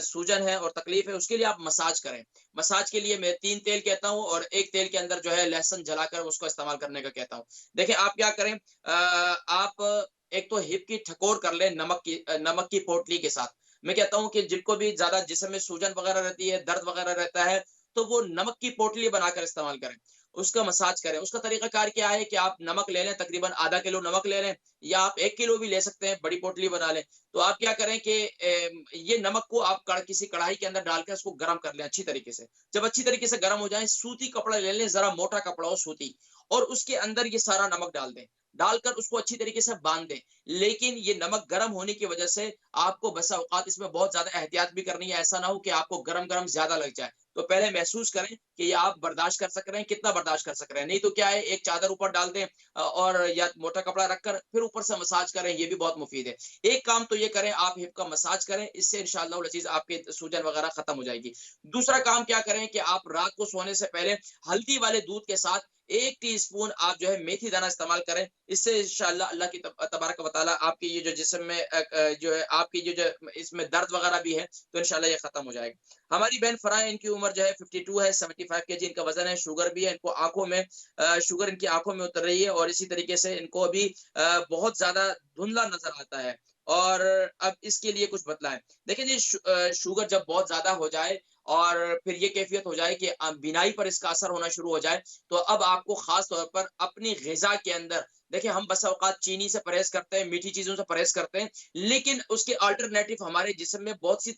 सूजन है और तकलीफ है, उसके लिए आप मसाज करें। मसाज के लिए मैं 3 तेल कहता हूँ और एक तेल के अंदर जो है लहसुन जलाकर उसको इस्तेमाल करने का कहता हूँ। देखिए, आप क्या करें, आप एक तो हिप की ठकोर कर लें नमक की पोटली के साथ। मैं कहता हूँ कि जिनको भी ज्यादा जिस्म में सूजन वगैरह रहती है, दर्द वगैरह रहता है, तो वो नमक की पोटली बनाकर इस्तेमाल करें, उसका मसाज करें। उसका तरीकाकार क्या है कि आप नमक ले लें, तकरीबन आधा किलो नमक ले लें या आप 1 किलो भी ले सकते हैं, बड़ी पोटली बना लें। तो आप क्या करें कि ये नमक को आप किसी कढ़ाई के अंदर डालकर उसको गर्म कर लें अच्छी तरीके से। जब अच्छी तरीके से गर्म हो जाए, सूती कपड़ा ले लें, जरा मोटा कपड़ा हो सूती, और उसके अंदर ये सारा नमक डाल दें, डालकर उसको अच्छी तरीके से बांध दें। लेकिन ये नमक गर्म होने की वजह से आपको बसा औकात इसमें बहुत ज्यादा एहतियात भी करनी है, ऐसा ना हो कि आपको गरम गरम ज्यादा लग जाए। तो पहले महसूस करें कि ये आप बर्दाश्त कर सक रहे हैं, कितना बर्दाश्त कर सक रहे हैं। नहीं तो क्या है, एक चादर ऊपर डाल दें और या मोटा कपड़ा रखकर फिर ऊपर से मसाज करें, ये भी बहुत मुफीद है। एक काम तो ये करें, आप हिप का मसाज करें, इससे इंशाअल्लाह वो चीज आपके सूजन वगैरह खत्म हो जाएगी। दूसरा काम क्या करें कि आप रात को सोने से पहले हल्दी वाले दूध के साथ 1 टीस्पून आप जो है मेथी दाना इस्तेमाल करें। इससे इंशाअल्लाह अल्लाह की तबारक व तआला आपकी ये जो जिस्म में जो है आपकी जो इसमें दर्द वगैरह भी है तो इंशाअल्लाह ये खत्म हो जाएगा। हमारी बहन फराह, इनकी उम्र जो है 52 है, 75 केजी इनका वजन है, शुगर भी है, इनको आंखों में शुगर इनकी आंखों में उतर रही है और इसी तरीके से इनको अभी बहुत ज्यादा धुंधला नजर आता है। और अब इसके लिए कुछ बतलाएं। देखिए जी, शुगर जब बहुत ज्यादा हो जाए और फिर ये कैफियत हो जाए कि बिनाई पर इसका असर होना शुरू हो जाए, तो अब आपको खास तौर पर अपनी ग़िज़ा के अंदर, देखिए हम बस औकात चीनी से परहेज करते हैं, मीठी चीजों से परहेज करते हैं, लेकिन उसके अल्टरनेटिव हमारे जिस्म में बहुत सी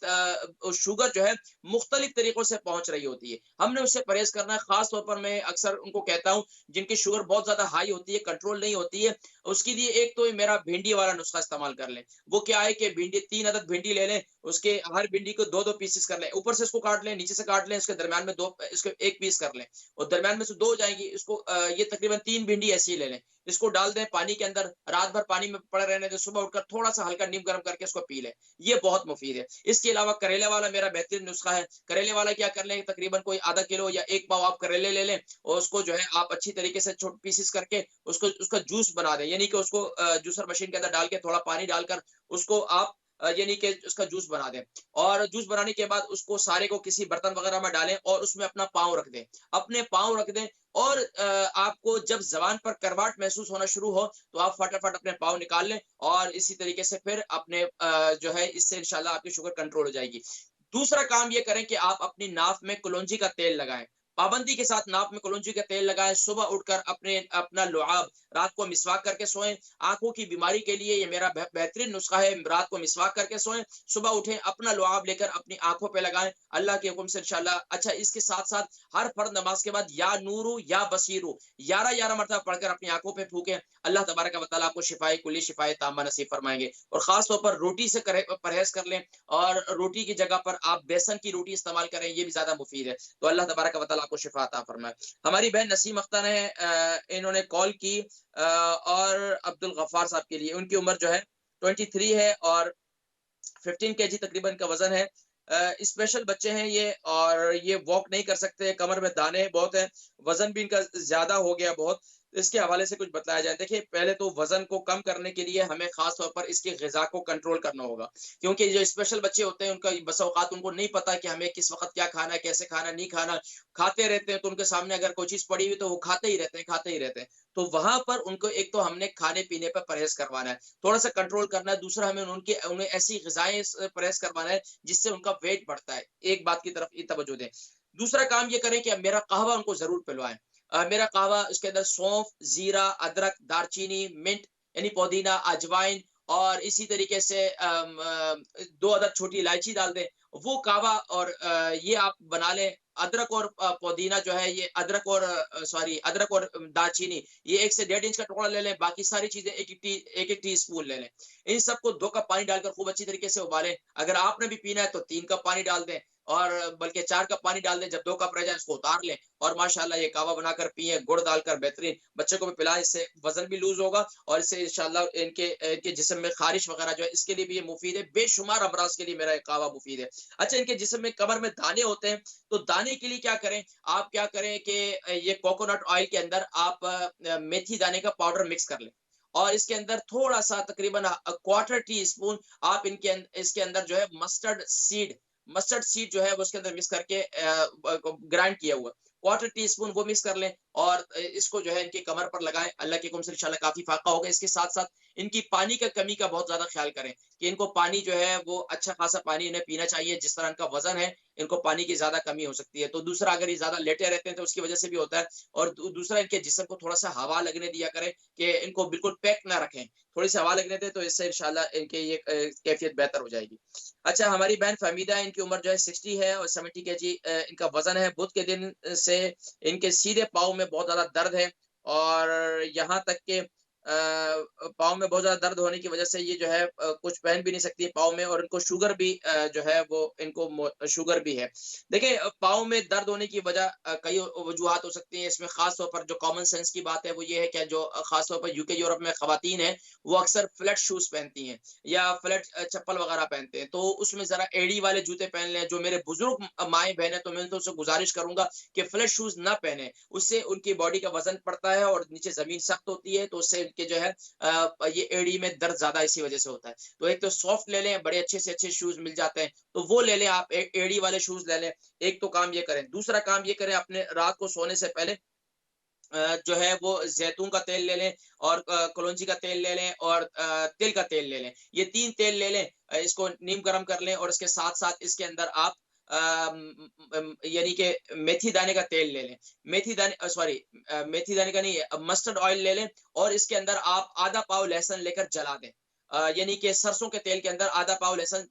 शुगर जो है मुख्तलिफ तरीकों से पहुंच रही होती है, हमने उससे परहेज करना है। खास तौर पर मैं अक्सर उनको कहता हूं जिनकी शुगर बहुत ज्यादा हाई होती है, कंट्रोल नहीं होती है, उसके लिए एक तो मेरा भिंडी वाला नुस्खा इस्तेमाल कर लें। वो क्या है कि भिंडी 3 अदद भिंडी ले लें, उसके हर भिंडी को 2-2 पीसेस कर लें, ऊपर से इसको काट लें, नीचे से काट लें, इसके दरमियान में 2 इसके 1 पीस कर लें और दरमियान में से 2 हो जाएंगी। इसको ये तकरीबन 3 भिंडी ऐसी ही ले लें, इसको डाल दें पानी के अंदर, रात भर पानी में पड़े रहने दें, सुबह उठकर थोड़ा सा हल्का नीम गर्म करके इसको पी लें, ये बहुत मुफीद है। इसके अलावा करेले वाला मेरा बेहतरीन नुस्खा है। करेले वाला क्या कर लें, तकरीबन कोई आधा किलो या 1 पाव आप करेले ले लें और उसको जो है आप अच्छी तरीके से छोटे पीसेस करके उसका जूस बना दें, यानी कि उसको जूसर मशीन के अंदर डाल के थोड़ा पानी डालकर उसको आप यानी कि उसका जूस बना दें और जूस बनाने के बाद उसको सारे को किसी बर्तन वगैरह में डालें और उसमें अपना पाँव रख दें, अपने पाँव रख दें और आपको जब जबान पर करवाट महसूस होना शुरू हो तो आप फटाफट अपने पाँव निकाल लें और इसी तरीके से फिर अपने जो है इससे इंशाल्लाह आपकी शुगर कंट्रोल हो जाएगी। दूसरा काम ये करें कि आप अपनी नाफ में कलौंजी का तेल लगाएं। पाबंदी के साथ नाक में कलौंजी का तेल लगाएं, सुबह उठकर अपना लुआब रात को मिसवाक करके सोएं। आंखों की बीमारी के लिए ये मेरा बेहतरीन नुस्खा है, रात को मिसवाक करके सोएं, सुबह उठें अपना लुआब लेकर अपनी आंखों पे लगाएं अल्लाह के हुक्म से इंशाल्लाह। अच्छा, इसके साथ साथ हर फर्द नमाज के बाद या नूरू या बसीरू 11 मरतबा पढ़कर अपनी आंखों पे फूकें। अल्लाह तबारक व तआला आपको शिफाए कुल्ली शिफाए तामा नसीब फरमाएंगे। और खास तौर पर रोटी से परहेज कर लें और रोटी की जगह पर आप बेसन की रोटी इस्तेमाल करें, ये भी ज्यादा मुफीद है। तो अल्लाह तबारक व तआला आपको शिफा अता फरमाए। हमारी बहन नसीम अख्तर है, इन्होंने कॉल की और अब्दुल गफ्फार साहब के लिए, उनकी उम्र जो है 23 है और 15 केजी तकरीबन का वजन है। स्पेशल बच्चे हैं ये, और ये वॉक नहीं कर सकते, कमर में दाने बहुत हैं, वजन भी इनका ज्यादा हो गया बहुत। इसके हवाले से कुछ बताया जाए। देखिए, पहले तो वजन को कम करने के लिए हमें खास तौर पर इसकी ग़िज़ा को कंट्रोल करना होगा, क्योंकि जो स्पेशल बच्चे होते हैं उनका बस औकात उनको नहीं पता कि हमें किस वक्त क्या खाना है, कैसे खाना, नहीं खाना, खाते रहते हैं। तो उनके सामने अगर कोई चीज पड़ी हुई तो वो खाते ही रहते हैं। तो वहां पर उनको एक तो हमने खाने पीने पर परहेज करवाना है, थोड़ा सा कंट्रोल करना है। दूसरा, हमें उन्हें ऐसी ग़िज़ाएं परहेज करवाना है जिससे उनका वेट बढ़ता है। एक बात की तरफ ये तवज्जो दें। दूसरा काम ये करें कि मेरा कहवा उनको जरूर पिलवाएं। मेरा कहवा, उसके अंदर सौंफ, जीरा, अदरक, दारचीनी, मिंट यानी पुदीना, अजवाइन और इसी तरीके से 2 अदद छोटी इलायची डाल दें। वो कहवा और ये आप बना लें। अदरक और पुदीना जो है, ये अदरक और दालचीनी, ये 1 से 1.5 इंच का टुकड़ा ले लें। बाकी सारी चीजें एक टी स्पून ले लें। इन सबको 2 कप पानी डालकर खूब अच्छी तरीके से उबालें। अगर आपने भी पीना है तो 3 कप पानी डाल दें, और बल्कि 4 कप पानी डाल दें। जब 2 कप रह जाए इसको उतार लें और माशाल्लाह ये कहवा बनाकर पिए, गुड़ डालकर बेहतरीन। बच्चे को भी पिलाएं, इससे वजन भी लूज होगा और इससे इंशाल्लाह इनके जिस्म में खारिश वगैरह जो है इसके लिए भी ये मुफीद है। बेशुमार अमराज के लिए मेरा कहवा मुफीद है। अच्छा, इनके जिस्म में कमर में दाने होते हैं, तो दाने के लिए क्या करें, आप क्या करें कि ये कोकोनट ऑयल के अंदर आप मेथी दाने का पाउडर मिक्स कर लें और इसके अंदर थोड़ा सा तकरीबन 1/4 टी स्पून आप इसके अंदर जो है मस्टर्ड सीड जो है वो उसके अंदर मिक्स करके ग्राइंड किया हुआ 1/4 टी स्पून वो मिक्स कर लें और इसको जो है इनकी कमर पर लगाएं। अल्लाह के हुक्म से इंशाल्लाह काफी फायदा होगा। इसके साथ साथ इनकी पानी का कमी का बहुत ज्यादा ख्याल करें कि इनको पानी जो है वो अच्छा खासा पानी इन्हें पीना चाहिए। जिस तरह इनका वजन है, इनको पानी की ज्यादा कमी हो सकती है। तो दूसरा, अगर ये ज्यादा लेटे रहते हैं तो उसकी वजह से भी होता है। और दूसरा, इनके जिस्म को थोड़ा सा हवा लगने दिया करें कि इनको बिल्कुल पैक ना रखें, थोड़ी सी हवा लगने दें, तो इससे इंशाल्लाह इनके ये कैफियत बेहतर हो जाएगी। अच्छा, हमारी बहन फहमीदा, इनकी उम्र जो है 60 है और 70 केजी इनका वजन है। बुध के दिन से इनके सीधे पाँव में बहुत ज्यादा दर्द है और यहाँ तक के पाँव में बहुत ज्यादा दर्द होने की वजह से ये जो है कुछ पहन भी नहीं सकती है पाँव में, और इनको शुगर भी जो है वो इनको शुगर भी है। देखिए, पाँव में दर्द होने की वजह कई वजूहात हो सकती हैं। इसमें खास तौर पर जो कॉमन सेंस की बात है वो ये है कि जो खास तौर पर यूके यूरोप में खवातीन है वो अक्सर फ्लैट शूज पहनती हैं या फ्लैट चप्पल वगैरह पहनते हैं। तो उसमें जरा एड़ी वाले जूते पहन लें। जो मेरे बुजुर्ग माए बहन है, तो मैं तो उससे गुजारिश करूंगा कि फ्लैट शूज ना पहने, उससे उनकी बॉडी का वजन पड़ता है और नीचे जमीन सख्त होती है, तो उससे के जो है ये एड़ी में दर्द ज्यादा इसी वजह से होता है। तो एक तो सॉफ्ट ले लें, बड़े अच्छे से अच्छे शूज मिल जाते हैं, तो वो ले लें आप, एड़ी वाले शूज ले लें। एक तो काम ये करें। दूसरा काम ये करें, अपने रात को सोने से पहले जो है वो जैतून का तेल ले लें और कलौंजी का तेल ले लें और तिल का तेल ले लें। ये 3 तेल ले लें, इसको नीम गर्म कर लें और इसके साथ साथ इसके अंदर आप यानी कि मेथी दाने का तेल ले लें। मेथी दाने का नहीं, मस्टर्ड ऑयल ले लें और इसके अंदर आप आधा पाव लहसुन लेकर जला दें। यानी कि सरसों के तेल के अंदर आधा पाव लहसुन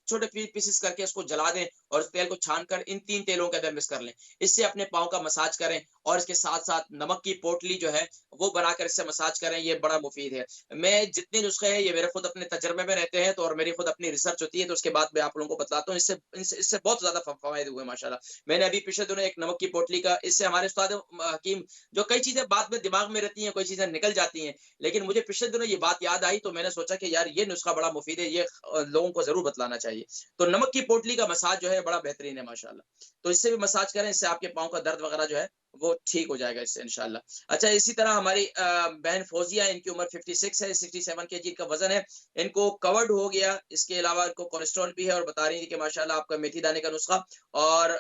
छोटे पीसेस करके उसको जला दें और उस तेल को छानकर इन 3 तेलों के अंदर मिक्स कर लें। इससे अपने पाँव का मसाज करें और इसके साथ साथ नमक की पोटली जो है वो बनाकर इससे मसाज करें। ये बड़ा मुफीद है। मैं जितने नुस्खे हैं ये मेरे खुद अपने तजर्बे में रहते हैं, तो और मेरी खुद अपनी रिसर्च होती है, तो उसके बाद मैं आप लोगों को बताता हूँ। इससे बहुत ज्यादा फवायद हुए माशाल्लाह। मैंने अभी पिछले दिनों एक नमक की पोटली का, इससे हमारे उस्ताद हकीम, जो कई चीजें बाद में दिमाग में रहती हैं, कोई चीजें निकल जाती हैं, लेकिन मुझे पिछले दिनों ये बात याद आई तो मैंने सोचा कि यार ये नुस्खा बड़ा मुफीद है, ये लोगों को जरूर बतलाना चाहिए। तो नमक की पोटली का मसाज जो है बड़ा बेहतरीन है माशाल्लाह। तो इससे भी मसाज करें, इससे आपके पाँव का दर्द वगैरह जो है वो ठीक हो जाएगा इससे इंशाल्लाह। अच्छा, इसी तरह हमारी बहन फौजिया, इनकी उम्र 56 है, 67 केजी का वजन है। इनको कवर्ड हो गया, इसके अलावा इनको कोलेस्ट्रॉल भी है और बता रही है कि माशाल्लाह आपका मेथी दाने का नुस्खा और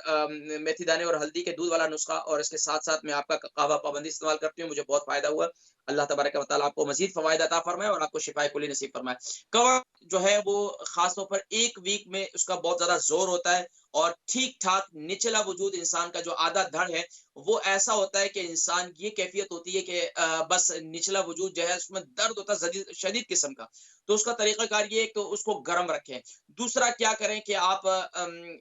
मेथी दाने और हल्दी के दूध वाला नुस्खा और इसके साथ साथ मैं आपका कहवा पाबंदी इस्तेमाल करती हूँ, मुझे बहुत फायदा हुआ। अल्लाह तबारक व तआला आपको मजीद फवायद अता फरमाए और आपको शिफाए कुली नसीब फरमाए। कवर्ड जो है वो खास तौर पर 1 वीक में उसका बहुत ज्यादा जोर होता है और ठीक ठाक निचला वजूद इंसान का जो आधा धड़ है वो ऐसा होता है कि इंसान ये कैफियत होती है कि बस निचला वजूद जो है उसमें दर्द होता है शदीद किस्म का। तो उसका तरीकाकार ये है कि उसको गर्म रखें। दूसरा क्या करें कि आप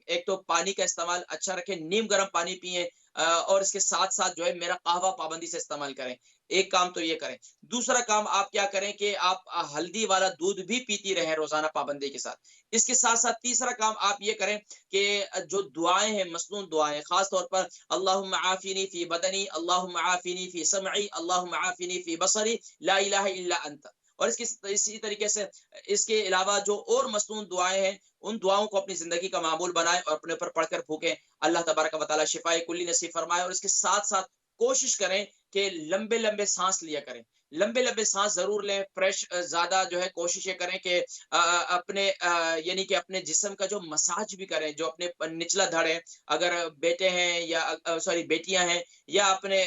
एक तो पानी का इस्तेमाल अच्छा रखें, नीम गर्म पानी पिए और इसके साथ साथ जो है मेरा कहवा पाबंदी से इस्तेमाल करें। एक काम तो ये करें। दूसरा काम आप क्या करें कि आप हल्दी वाला दूध भी पीती रहें रोजाना पाबंदी के साथ। इसके साथ साथ तीसरा काम आप ये करें कि जो दुआएं हैं, मसनून दुआएं, खास तौर पर अल्लाहुम्मा आफिनी फी बदनी, अल्लाहुम्मा आफिनी फी समई, अल्लाहुम्मा आफिनी फी बसरी, ला इलाहा इल्ला अंत। और इसी तरीके से इसके अलावा जो और मसनून दुआएं हैं उन दुआओं को अपनी जिंदगी का मामूल बनाएं और अपने ऊपर पढ़कर फूकें। अल्लाह तबारक व तआला शिफाए कुल्ली नसीब फरमाए। और इसके साथ साथ कोशिश करें कि लंबे लंबे सांस लिया करें, लंबे लंबे सांस जरूर लें। फ्रेश ज्यादा जो है कोशिश ये करें कि अपने यानी कि अपने जिस्म का जो मसाज भी करें, जो अपने निचला धड़ है, अगर बेटे हैं या सॉरी बेटियां हैं या अपने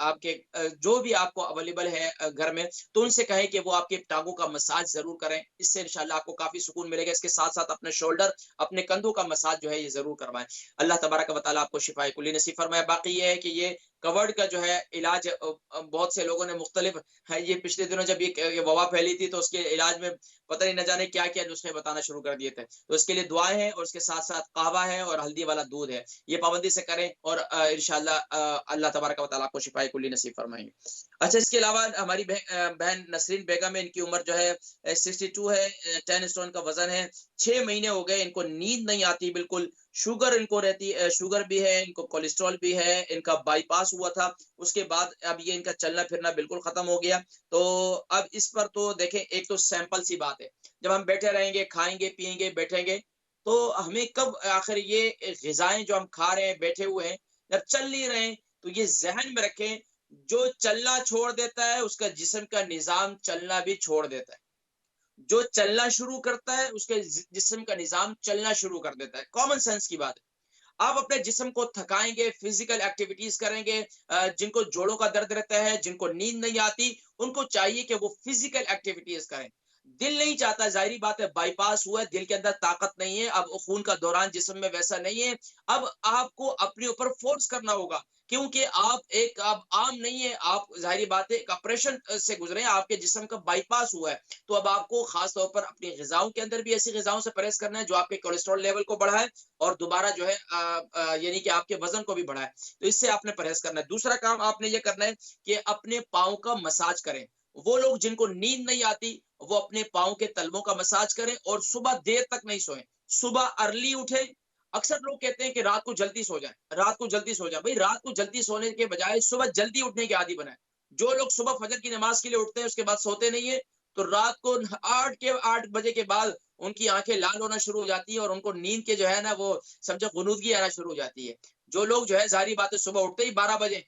आपके जो भी आपको अवेलेबल है घर में, तो उनसे कहें कि वो आपके टांगों का मसाज जरूर करें। इससे इंशाल्लाह आपको काफी सुकून मिलेगा। इसके साथ साथ अपने शोल्डर, अपने कंधों का मसाज जो है ये जरूर करवाएं। अल्लाह तबारक व तआला आपको शिफाए कुल्ली नसीब फरमाए। बाकी ये है कि ये कवर्ड का जो है इलाज बहुत से लोगों ने मुख्तलिफ है, ये पिछले दिनों जब ये वबा फैली थी तो उसके इलाज में पता नहीं न जाने क्या क्या नुस्खे बताना शुरू कर दिए थे। तो इसके लिए दुआएं हैं और उसके साथ साथ कहवा है और हल्दी वाला दूध है, ये पाबंदी से करें और इंशाल्लाह अल्लाह तबारक व तआला आपको शिफाए कुल्ली नसीब फरमाएंगे। अच्छा, इसके अलावा हमारी बहन नसरीन बेगम है, इनकी उम्र जो है 62 है, 10 स्टोन का वजन है, 6 महीने हो गए इनको नींद नहीं आती बिल्कुल, शुगर इनको रहती, शुगर भी है, इनको कोलेस्ट्रॉल भी है, इनका बाईपास हुआ था, उसके बाद अब ये इनका चलना फिरना बिल्कुल खत्म हो गया। तो अब इस पर तो देखें, एक तो सैंपल सी बात है, जब हम बैठे रहेंगे, खाएंगे पिएंगे बैठेंगे, तो हमें कब आखिर ये ग़िज़ाएं जो हम खा रहे हैं बैठे हुए हैं, जब चल नहीं रहे हैं, तो ये ज़हन में रखें, जो चलना छोड़ देता है उसका जिस्म का निज़ाम चलना भी छोड़ देता है। जो चलना शुरू करता है उसके जिस्म का निज़ाम चलना शुरू कर देता है। कॉमन सेंस की बात है। आप अपने जिस्म को थकाएंगे, फिजिकल एक्टिविटीज करेंगे, जिनको जोड़ों का दर्द रहता है, जिनको नींद नहीं आती, उनको चाहिए कि वो फिजिकल एक्टिविटीज करें। दिल नहीं चाहता, जाहिर बात है, बाईपास हुआ है, दिल के अंदर ताकत नहीं है, अब खून का दौरान जिस्म में वैसा नहीं है। अब आपको अपने ऊपर फोर्स करना होगा, क्योंकि आप आम नहीं है, आप जाहिर बात है एक ऑपरेशन से गुजरे हैं, आपके जिस्म का बाईपास हुआ है। तो अब आपको खास तौर पर अपनी ग़िज़ाओं के अंदर भी ऐसी ग़िज़ाओं से परहेज करना है जो आपके कोलेस्ट्रॉल लेवल को बढ़ाए और दोबारा जो है यानी कि आपके वजन को भी बढ़ाए। तो इससे आपने परहेज करना है। दूसरा काम आपने ये करना है कि अपने पाँव का मसाज करें। वो लोग जिनको नींद नहीं आती वो अपने पाँव के तलवों का मसाज करें और सुबह देर तक नहीं सोएं, सुबह अर्ली उठे। अक्सर लोग कहते हैं कि रात को जल्दी सो जाए, रात को जल्दी सो जाए। भाई, रात को जल्दी सोने के बजाय सुबह जल्दी उठने की आदत बनाए। जो लोग सुबह फजर की नमाज के लिए उठते हैं उसके बाद सोते नहीं है, तो रात को 8 बजे के बाद उनकी आंखें लाल होना शुरू हो जाती है और उनको नींद के जो है ना वो समझो गुनूदगी आना शुरू हो जाती है। जो लोग जो है जाहिर बात है सुबह उठते ही 12 बजे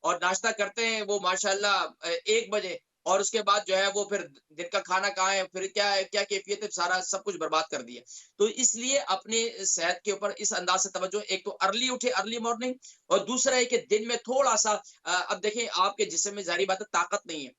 और नाश्ता करते हैं वो माशाल्लाह 1 बजे, और उसके बाद जो है वो फिर दिन का खाना कहाँ है, फिर क्या है, क्या कैफियत है, सारा सब कुछ बर्बाद कर दिया। तो इसलिए अपने सेहत के ऊपर इस अंदाज से तवज्जो, एक तो अर्ली उठे, अर्ली मॉर्निंग, और दूसरा है कि दिन में थोड़ा सा अब देखें आपके जिस्म में जाहिर बात है ताकत नहीं है।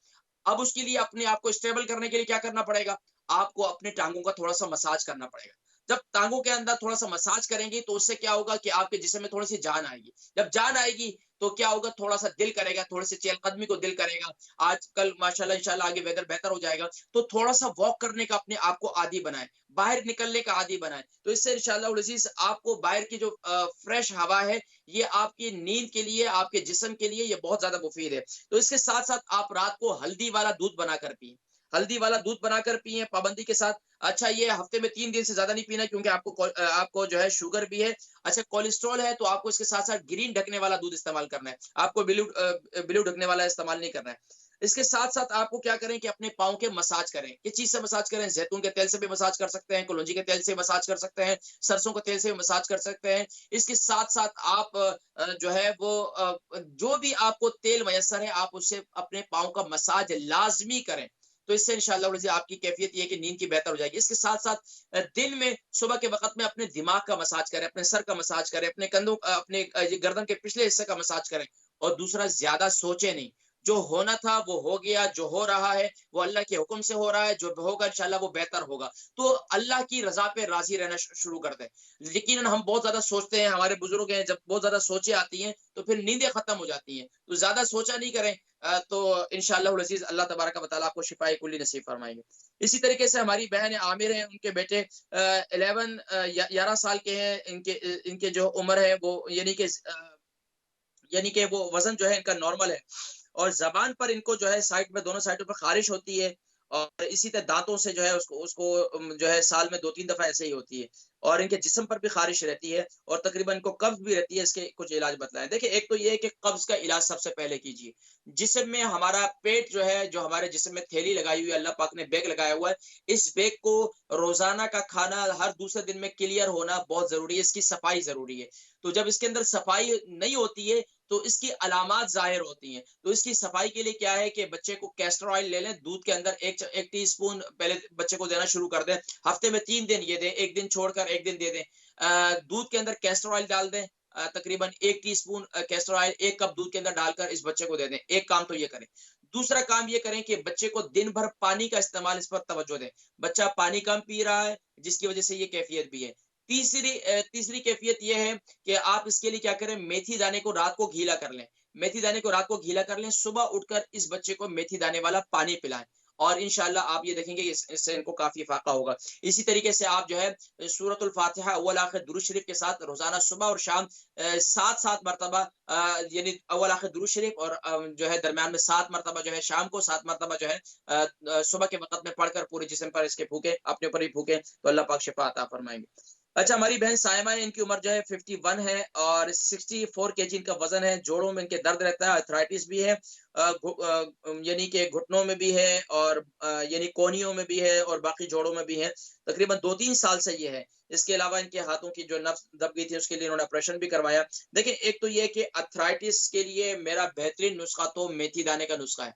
अब उसके लिए अपने आप को स्टेबल करने के लिए क्या करना पड़ेगा, आपको अपने टांगों का थोड़ा सा मसाज करना पड़ेगा। जब टांगों के अंदर थोड़ा सा मसाज करेंगे तो उससे क्या होगा कि आपके जिस्म में थोड़ी सी जान आएगी। जब जान आएगी तो क्या होगा, थोड़ा सा दिल करेगा, थोड़े से चहलकदमी को दिल करेगा। आजकल माशाल्लाह इंशाल्लाह आगे वेदर बेहतर हो जाएगा, तो थोड़ा सा वॉक करने का अपने आप को आदी बनाए, बाहर निकलने का आदी बनाए। तो इससे इंशाल्लाह उल अजीज आपको बाहर की जो फ्रेश हवा है ये आपकी नींद के लिए, आपके जिस्म के लिए ये बहुत ज्यादा मुफीद है। तो इसके साथ साथ आप रात को हल्दी वाला दूध बनाकर पिए, हल्दी वाला दूध बनाकर पिए पाबंदी के साथ। अच्छा, ये हफ्ते में 3 दिन से ज्यादा नहीं पीना, क्योंकि आपको जो है शुगर भी है। अच्छा, कोलेस्ट्रॉल है तो आपको इसके साथ साथ ग्रीन ढकने वाला दूध इस्तेमाल करना है, आपको ब्लू ढकने वाला इस्तेमाल नहीं करना है। इसके साथ साथ आपको क्या करें कि अपने पाँव के मसाज करें। किस चीज से मसाज करें? जैतून के तेल से भी मसाज कर सकते हैं, कलौंजी के तेल से मसाज कर सकते हैं, सरसों के तेल से भी मसाज कर सकते हैं। इसके साथ साथ आप जो है वो जो भी आपको तेल मयसर है आप उससे अपने पाँव का मसाज लाजमी करें। तो इससे इंशाल्लाह आपकी कैफियत ये है कि नींद की बेहतर हो जाएगी। इसके साथ साथ दिन में सुबह के वक्त में अपने दिमाग का मसाज करें, अपने सर का मसाज करें, अपने कंधों अपने गर्दन के पिछले हिस्से का मसाज करें। और दूसरा, ज्यादा सोचे नहीं। जो होना था वो हो गया, जो हो रहा है वो अल्लाह के हुक्म से हो रहा है, जो होगा इंशाल्लाह वो बेहतर होगा। तो अल्लाह की रजा पे राजी रहना शुरू कर दें। यकीनन हम बहुत ज्यादा सोचते हैं, हमारे बुजुर्ग हैं, जब बहुत ज्यादा सोचें आती हैं तो फिर नींदें खत्म हो जाती हैं। तो ज्यादा सोचा नहीं करें, तो इंशाअल्लाह अज़ीज़ अल्लाह तबारक व तआला आपको शिफाए कुल्ली नसीब फरमाएंगे। इसी तरीके से हमारी बहन आमिर है, उनके बेटे 11 साल के हैं, इनके जो उम्र है वो यानी कि वो वजन जो है इनका नॉर्मल है, और जबान पर इनको जो है साइड में, दोनों साइडों पर खारिश होती है, और इसी तरह दांतों से जो है उसको उसको जो है साल में 2-3 दफा ऐसे ही होती है, और इनके जिस्म पर भी खारिश रहती है, और तकरीबन इनको कब्ज भी रहती है। इसके कुछ इलाज बताएं। देखिए, एक तो ये है कि कब्ज का इलाज सबसे पहले कीजिए। जिस्म में हमारा पेट जो है, जो हमारे जिस्म में थैली लगाई हुई है, अल्लाह पाक ने बैग लगाया हुआ है, इस बैग को रोजाना का खाना हर दूसरे दिन में क्लियर होना बहुत जरूरी है, इसकी सफाई जरूरी है। तो जब इसके अंदर सफाई नहीं होती है तो इसकी अलामात जाहिर होती हैं। तो इसकी सफाई के लिए क्या है कि बच्चे को कैस्टर ऑयल ले लें, दूध के अंदर एक टीस्पून पहले बच्चे को देना शुरू कर दें। हफ्ते में 3 दिन ये दें, एक दिन छोड़कर एक दिन दे दें। दूध के अंदर कैस्टर ऑयल डाल दें, तकरीबन 1 टीस्पून कैस्टर ऑयल 1 कप दूध के अंदर डालकर इस बच्चे को दे दें। एक काम तो ये करें। दूसरा काम ये करें कि बच्चे को दिन भर पानी का इस्तेमाल, इस पर तवज्जो दें। बच्चा पानी कम पी रहा है, जिसकी वजह से ये कैफियत भी है। तीसरी कैफियत ये है कि आप इसके लिए क्या करें, मेथी दाने को रात को गीला कर लें। मेथी दाने को रात को गीला कर लें, सुबह उठकर इस बच्चे को मेथी दाने वाला पानी पिलाएं, और इंशाल्लाह आप ये देखेंगे इससे इनको काफी फाका होगा। इसी तरीके से आप जो है सूरतुल फातिहा अव्वल आखिर दुरूद शरीफ के साथ रोजाना सुबह और शाम 7-7 मरतबा, यानी अव्वल आखिर दुरूद शरीफ, और जो है दरमियान में 7 मरतबा जो है, शाम को 7 मरतबा जो है सुबह के वक्त में पढ़कर पूरे जिस्म पर इसके फूके, अपने ऊपर ही फूके, तो अल्लाह पाक शिफा अता फरमाएंगे। अच्छा, हमारी बहन साइमा है, इनकी उम्र जो है 51 है, और 64 केजी इनका वजन है। जोड़ों में इनके दर्द रहता है, आर्थराइटिस भी है, यानी कि घुटनों में भी है, और यानी कोहनियों में भी है, और बाकी जोड़ों में भी है। तकरीबन 2-3 साल से ये है। इसके अलावा इनके हाथों की जो नस दब गई थी, उसके लिए इन्होंने ऑपरेशन भी करवाया। देखिए, एक तो ये कि आर्थराइटिस के लिए मेरा बेहतरीन नुस्खा तो मेथी दाने का नुस्खा है।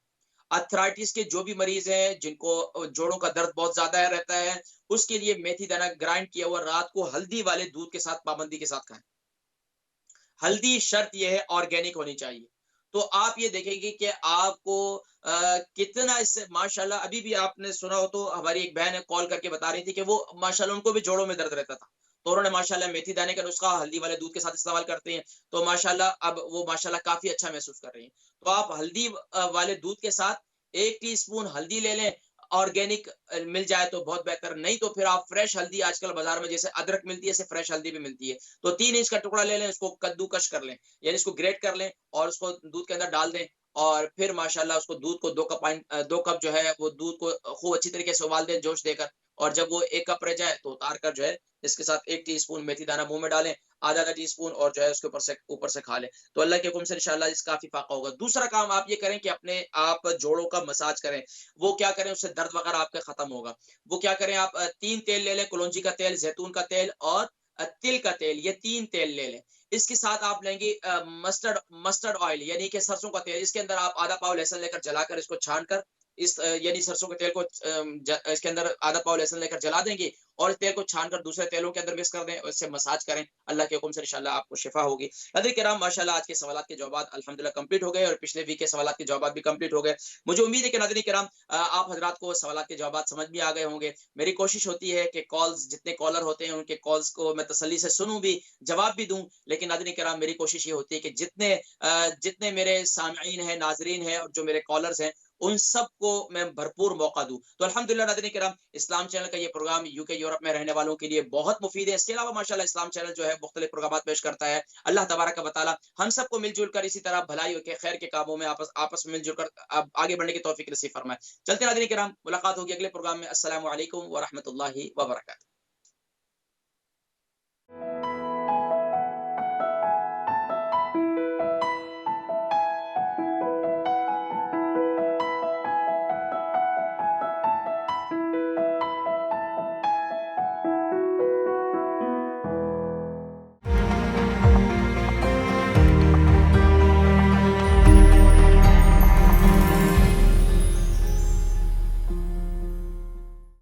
आर्थराइटिस के जो भी मरीज हैं, जिनको जोड़ों का दर्द बहुत ज्यादा रहता है, उसके लिए मेथी दाना ग्राइंड किया हुआ रात को हल्दी वाले दूध के साथ पाबंदी के साथ खाएं। हल्दी शर्त यह है ऑर्गेनिक होनी चाहिए। तो आप ये देखेंगे कि आपको कितना इससे माशाल्लाह, अभी भी आपने सुना हो तो हमारी एक बहन कॉल करके बता रही थी कि वो माशाल्लाह उनको भी जोड़ों में दर्द रहता था, तो उन्होंने माशाल्लाह मेथी दाने का नुस्खा हल्दी वाले दूध के साथ इस्तेमाल करते हैं, तो माशाल्लाह अब वो माशाल्लाह काफी अच्छा महसूस कर रही हैं। तो आप हल्दी वाले दूध के साथ 1 टीस्पून हल्दी ले लें, ऑर्गेनिक मिल जाए तो बहुत बेहतर, नहीं तो फिर आप फ्रेश हल्दी, आजकल बाजार में जैसे अदरक मिलती है, ऐसे फ्रेश हल्दी भी मिलती है, तो 3 इंच का टुकड़ा ले लें, उसको कद्दूकश कर लें, यानी इसको ग्रेट कर लें, और उसको दूध के अंदर डाल दें, और फिर माशाल्लाह उसको दूध को 2 कप जो है वो दूध को खूब अच्छी तरीके से उबाल दें जोश देकर, और जब वो 1 कप रह जाए तो उतार कर जो है इसके साथ 1 टीस्पून मेथी दाना मुंह में डालें, आधा टीस्पून, और जो है उसके ऊपर से खा लें, तो अल्लाह के हुक्म से इंशाल्लाह इस काफी फाका होगा। दूसरा काम आप ये करें कि अपने आप जोड़ों का मसाज करें। वो क्या करें, उससे दर्द वगैरह आपका खत्म होगा। वो क्या करें, आप 3 तेल ले लें, कलौंजी का तेल, जैतून का तेल, और तिल का तेल, ये 3 तेल ले लें। इसके साथ आप लेंगे मस्टर्ड ऑयल, यानी कि सरसों का तेल। इसके अंदर आप आधा पाव लहसुन लेकर जलाकर इसको छान कर, इस यानी सरसों के तेल को इसके अंदर आधा पाव लहसुन लेकर जला देंगे, और इस तेल को छानकर दूसरे तेलों के अंदर मिक्स कर दें, और इससे मसाज करें। अल्लाह के हुक्म से इंशाल्लाह आपको शिफा होगी। नाज़रीन किराम, माशाल्लाह आज के सवालात के जवाब अल्हम्दुलिल्लाह कंप्लीट हो गए, और पिछले वीक के सवालात के जवाब भी कंप्लीट हो गए। मुझे उम्मीद है कि नाज़रीन किराम आप हजरात को सवालात के जवाब समझ में आ गए होंगे। मेरी कोशिश होती है कि कॉल्स, जितने कॉलर होते हैं उनके कॉल्स को मैं तसल्ली से सुनूं भी, जवाब भी दूं, लेकिन नाज़रीन किराम मेरी कोशिश ये होती है कि जितने मेरे सामईन हैं, नाजरीन हैं, और जो मेरे कॉलर्स हैं, उन सबको मैं भरपूर मौका दूं। तो अल्हम्दुलिल्लाह नाज़रीन किराम, इस्लाम चैनल का ये प्रोग्राम यूके यूरोप में रहने वालों के लिए बहुत मुफीद है। इसके अलावा माशाल्लाह इस्लाम चैनल जो है मुख्तलिफ प्रोग्राम पेश करता है। अल्लाह तबारक व तआला हम सबको मिलजुल कर इसी तरह भलाई के खैर के कामों में आपस में मिलजुल कर आगे बढ़ने की तौफीक नसीब फरमाए। चलते नाज़रीन किराम, मुलाकात होगी अगले प्रोग्राम में। अस्सलामु अलैकुम व रहमतुल्लाहि व बरकातहू।